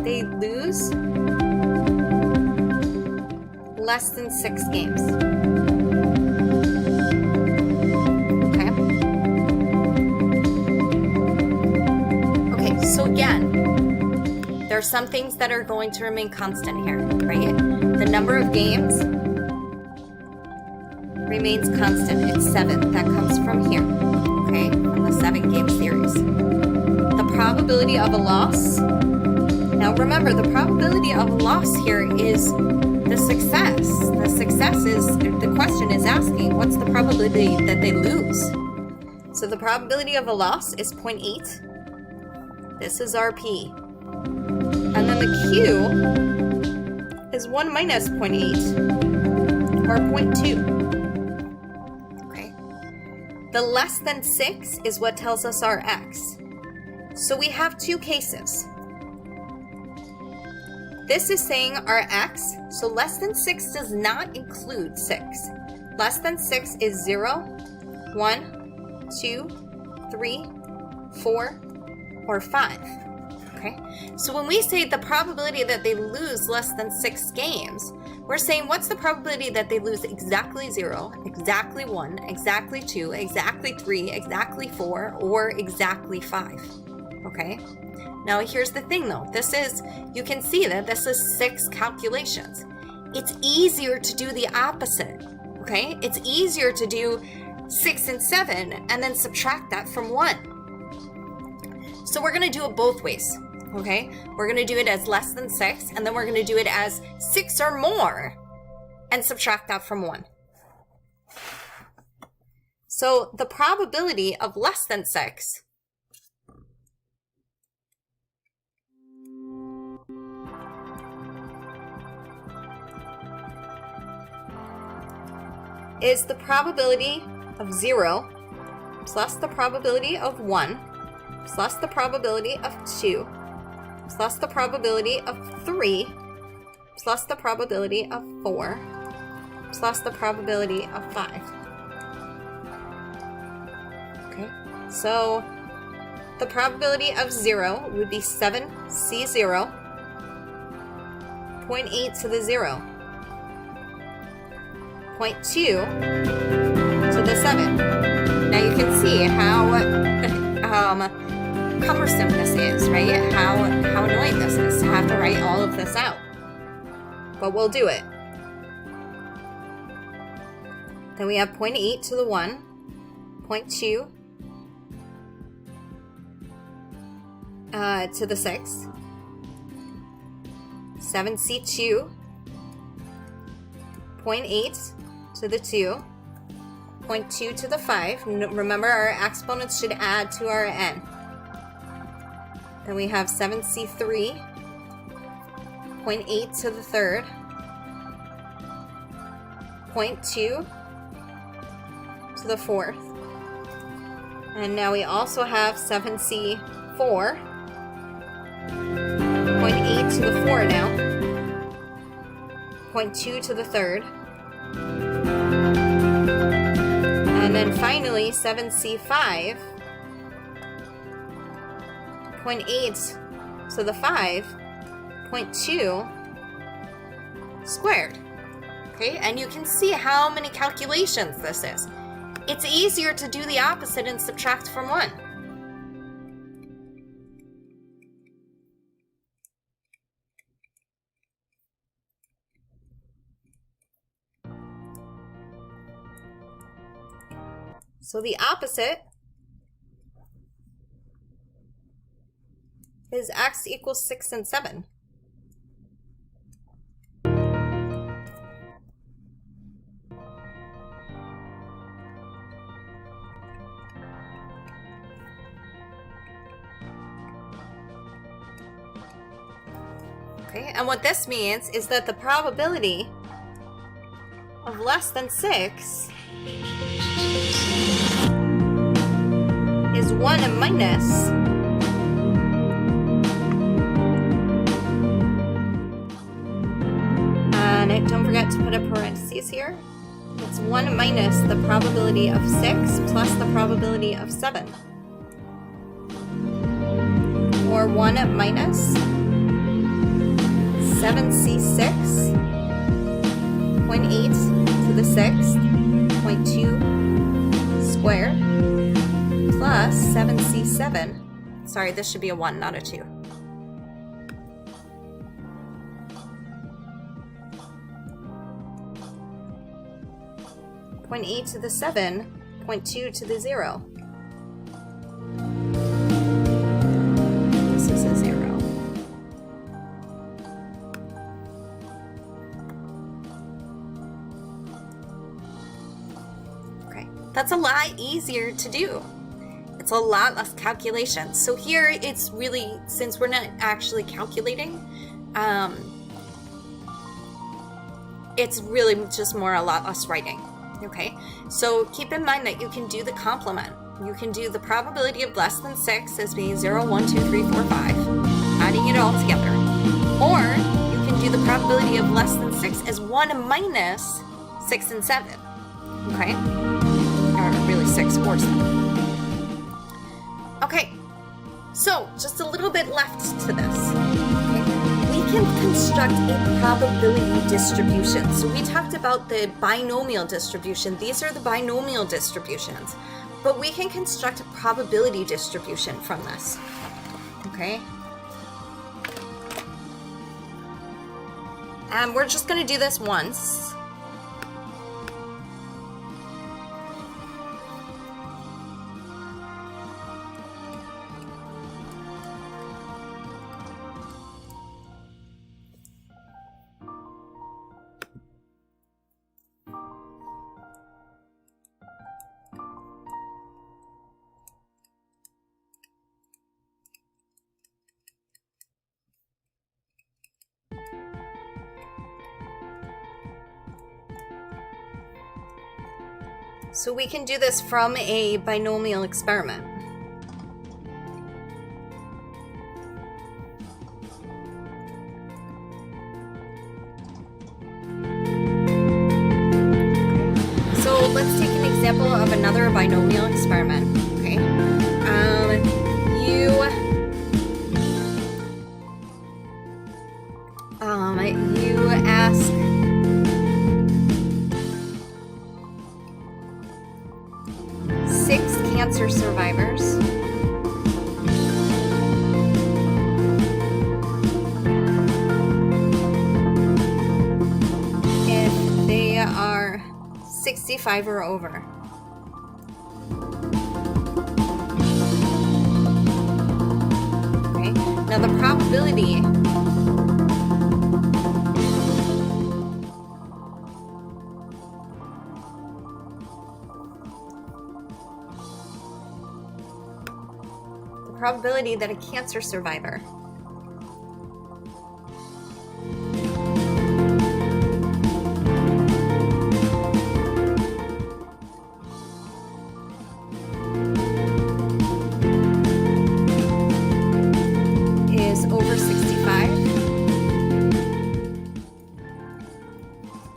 they lose less than 6 games. So again, there are some things that are going to remain constant here, right? The number of games remains constant. It's 7. That comes from here, okay? From the 7-game series. The probability of a loss. Now remember, the probability of a loss here is the success. The success is, the question is asking, what's the probability that they lose? So the probability of a loss is 0.8. This is our P. And then the Q is 1 minus 0.8, or 0.2. Okay. The less than 6 is what tells us our X. So we have 2 cases. This is saying our X, so less than 6 does not include 6. Less than 6 is 0, 1, 2, 3, 4, or 5, okay? So when we say the probability that they lose less than 6 games, we're saying what's the probability that they lose exactly 0, exactly 1, exactly 2, exactly 3, exactly 4, or exactly 5, okay? Now here's the thing though, this is, you can see that this is 6 calculations. It's easier to do the opposite, okay? It's easier to do 6 and 7 and then subtract that from 1. So we're going to do it both ways, okay? We're going to do it as less than 6, and then we're going to do it as 6 or more, and subtract that from 1. So the probability of less than 6 is the probability of 0 plus the probability of 1 plus the probability of 2 plus the probability of 3 plus the probability of 4 plus the probability of 5. Okay, so the probability of 0 would be 7C0, 0.8 to the 0, 0.2 to the 7. Now you can see how cumbersome this is, right? How annoying this is to have to write all of this out. But we'll do it. Then we have 0.8 to the 1, 0.2 to the 6, 7C2, 0.8 to the 2, 0.2 to the 5. Remember, our exponents should add to our n. Then we have 7C3, 0.8 to the 3rd, 0.2 to the 4th. And now we also have 7C4, 0.8 to the 4 now, 0.2 to the 3rd, and then finally 7C5, 0.8 to the 5, 0.2 squared. Okay, and you can see how many calculations this is. It's easier to do the opposite and subtract from 1. So the opposite is x equals 6 and 7. Okay, and what this means is that the probability of less than 6 is 1 minus and don't forget to put a parentheses here. It's 1 minus the probability of 6 plus the probability of 7, or 1 minus 7C6, 0.8 to the 6th, 0.2 squared, plus 7C7. Sorry, this should be a 1, not a 2. .8 to the 7, 0.2 to the 0. This is a 0. Okay, that's a lot easier to do. It's a lot less calculation. So here it's really, since we're not actually calculating, it's really just a lot less writing. Okay, so keep in mind that you can do the complement. You can do the probability of less than 6 as being 0, 1, 2, 3, 4, 5, adding it all together. Or you can do the probability of less than 6 as 1 minus 6 and 7. Okay, or really 6 or 7. Okay, so just a little bit left to this. We can construct a probability distribution. So we talked about the binomial distribution. These are the binomial distributions. But we can construct a probability distribution from this. Okay? And we're just going to do this once. So we can do this from a binomial experiment. Let's take an example of another binomial experiment. Okay, you ask six cancer survivors if they are 65 or over. Okay, now the probability that a cancer survivor is over 65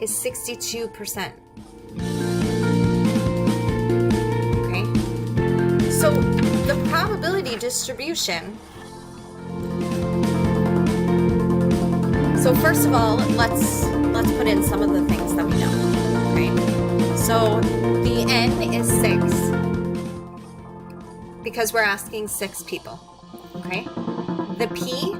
is 62%. Okay, so the probability distribution. So first of all, let's put in some of the things that we know. Okay, so the n is 6 because we're asking 6 people. Okay, the p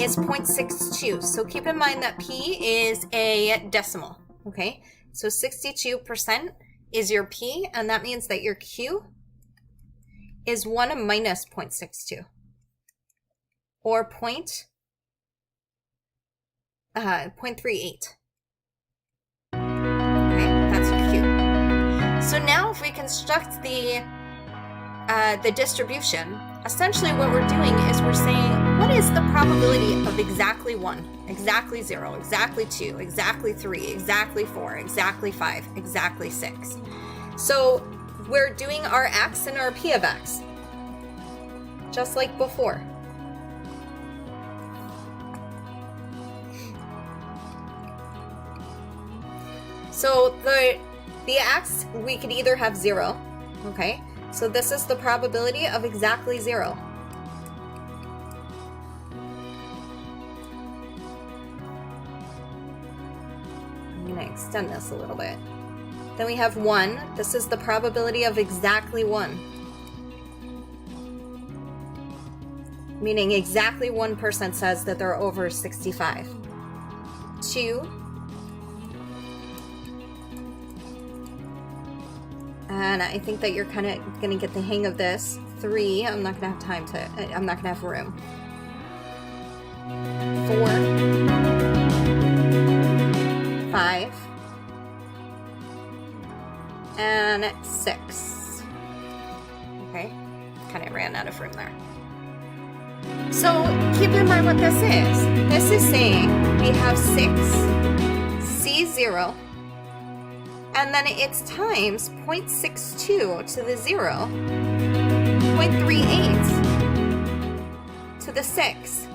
is 0.62. So keep in mind that p is a decimal. Okay, so 62% is your p, and that means that your q is 1 minus 0.62 or 0.38. Okay, that's your Q. So now if we construct the distribution, essentially what we're doing is we're saying, what is the probability of exactly 1, exactly 0, exactly 2, exactly 3, exactly 4, exactly 5, exactly 6? So we're doing our x and our p of x, just like before. So the x, we could either have 0, okay? So this is the probability of exactly 0. I'm gonna extend this a little bit. Then we have 1. This is the probability of exactly 1. Meaning exactly 1% says that they're over 65. 2. And I think that you're kind of going to get the hang of this. 3, I'm not going to have time to, I'm not going to have room. 4. 5. And 6. Okay, kind of ran out of room there. So keep in mind what this is. This is saying we have 6, C0, and then it's times 0.62 to the 0, 0.38 to the 6.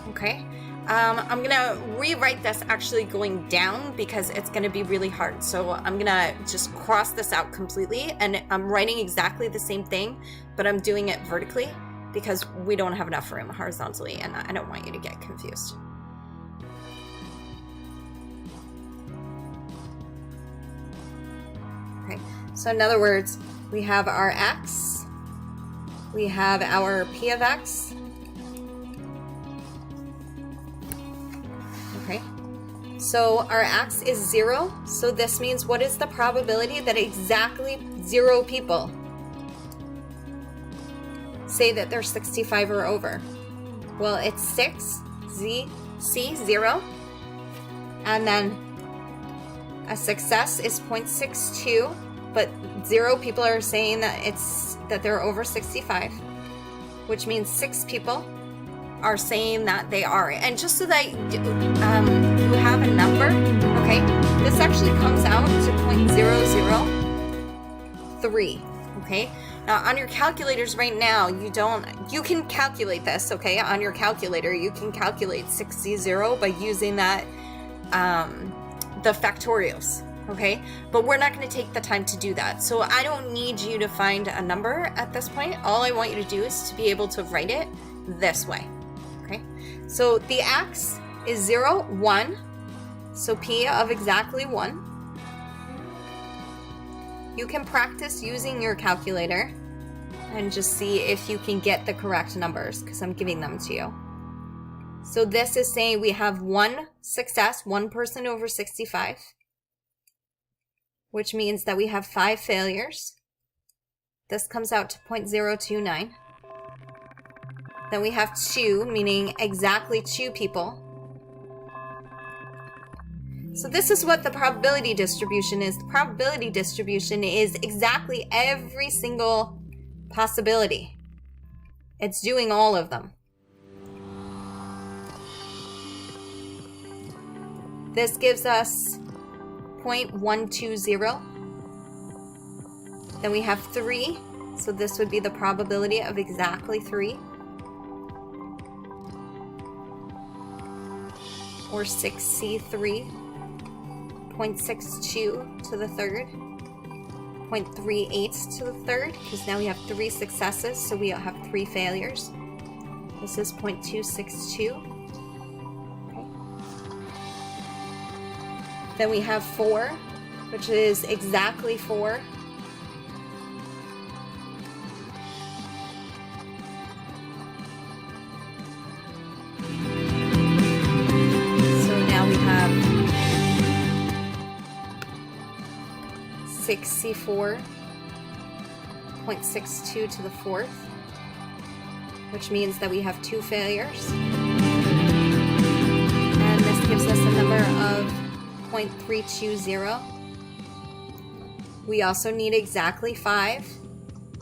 Okay, I'm going to rewrite this actually going down because it's going to be really hard. So I'm going to just cross this out completely, and I'm writing exactly the same thing, but I'm doing it vertically because we don't have enough room horizontally, and I don't want you to get confused. Okay, so in other words, we have our x, we have our p of x. Okay, so our x is 0, so this means what is the probability that exactly 0 people say that they're 65 or over? Well, it's 6, C0, and then a success is 0.62, but 0 people are saying that they're over 65, which means 6 people are saying that they are. And just so that you have a number, okay, this actually comes out to 0.003, okay? Now on your calculators right now, you can calculate this, okay? On your calculator, you can calculate 6C0 by using that, the factorials, Okay, but we're not going to take the time to do that. So I don't need you to find a number at this point. All I want you to do is to be able to write it this way. Okay, so the x is 0, 1. So p of exactly 1. You can practice using your calculator and just see if you can get the correct numbers, because I'm giving them to you. So this is saying we have one success, 1% over 65, which means that we have 5 failures. This comes out to 0.029. Then we have 2, meaning exactly 2 people. So this is what the probability distribution is. The probability distribution is exactly every single possibility. It's doing all of them. This gives us 0.120. Then we have 3. So this would be the probability of exactly 3. Or 6C3. 0.62 to the third. 0.38 to the third, because now we have 3 successes, so we have 3 failures. This is 0.262. Okay. Then we have 4, which is exactly 4. So now we have 64.62 to the fourth, which means that we have 2 failures. And this gives us a number of 0.320. We also need exactly 5.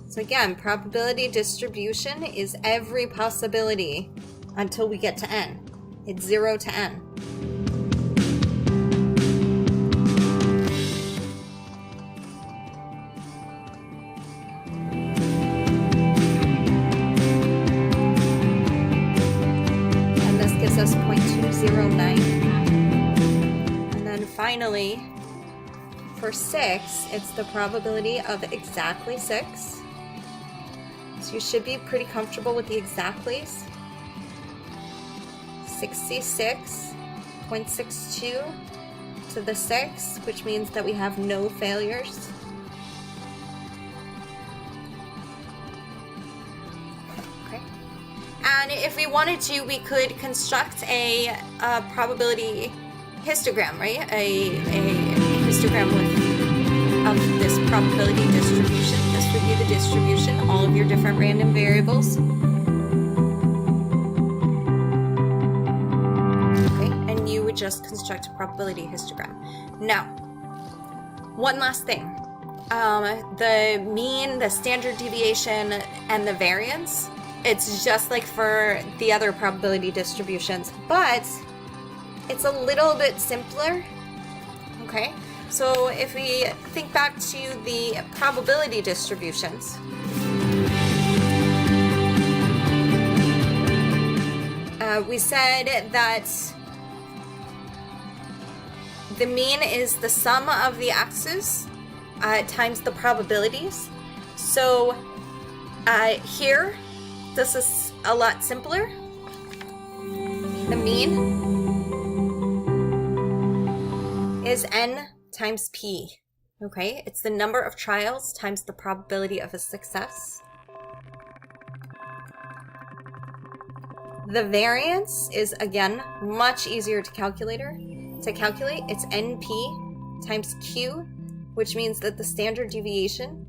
So again, probability distribution is every possibility until we get to n. It's 0 to n. Us 0.209. And then finally, for 6, it's the probability of exactly 6. So you should be pretty comfortable with the exactlies. 66.62 to the 6, which means that we have no failures. And if we wanted to, we could construct a probability histogram, right? A histogram of this probability distribution. This would be the distribution, all of your different random variables. Okay, and you would just construct a probability histogram. Now, one last thing. The mean, the standard deviation, and the variance, it's just like for the other probability distributions, but it's a little bit simpler. Okay, so if we think back to the probability distributions, we said that the mean is the sum of the x's times the probabilities. So here, this is a lot simpler. The mean is n times p. Okay, it's the number of trials times the probability of a success. The variance is, again, much easier to calculate. It's np times q, which means that the standard deviation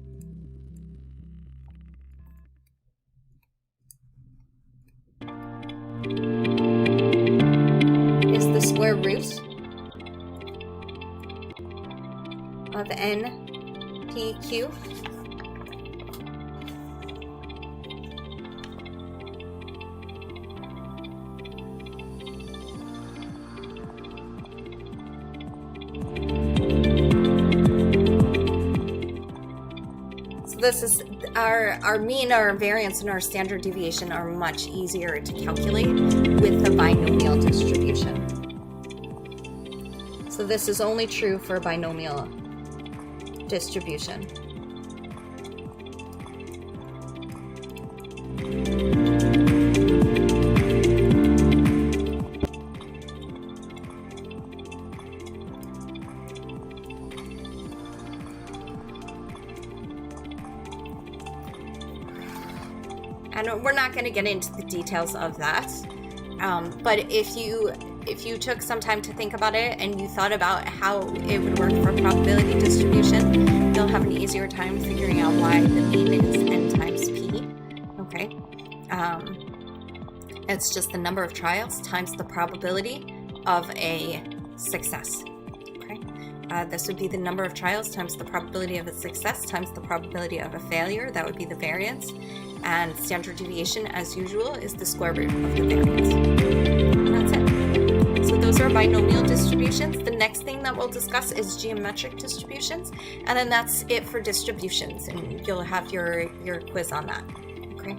is the square root of npq. This is our mean, our variance, and our standard deviation are much easier to calculate with the binomial distribution. So So this is only true for a binomial distribution. And we're not going to get into the details of that, but if you took some time to think about it and you thought about how it would work for a probability distribution, you'll have an easier time figuring out why the mean is n times p. Okay, it's just the number of trials times the probability of a success. Okay, this would be the number of trials times the probability of a success times the probability of a failure. That would be the variance. And standard deviation, as usual, is the square root of the variance. And that's it. So those are binomial distributions. The next thing that we'll discuss is geometric distributions. And then that's it for distributions. And you'll have your quiz on that. Okay.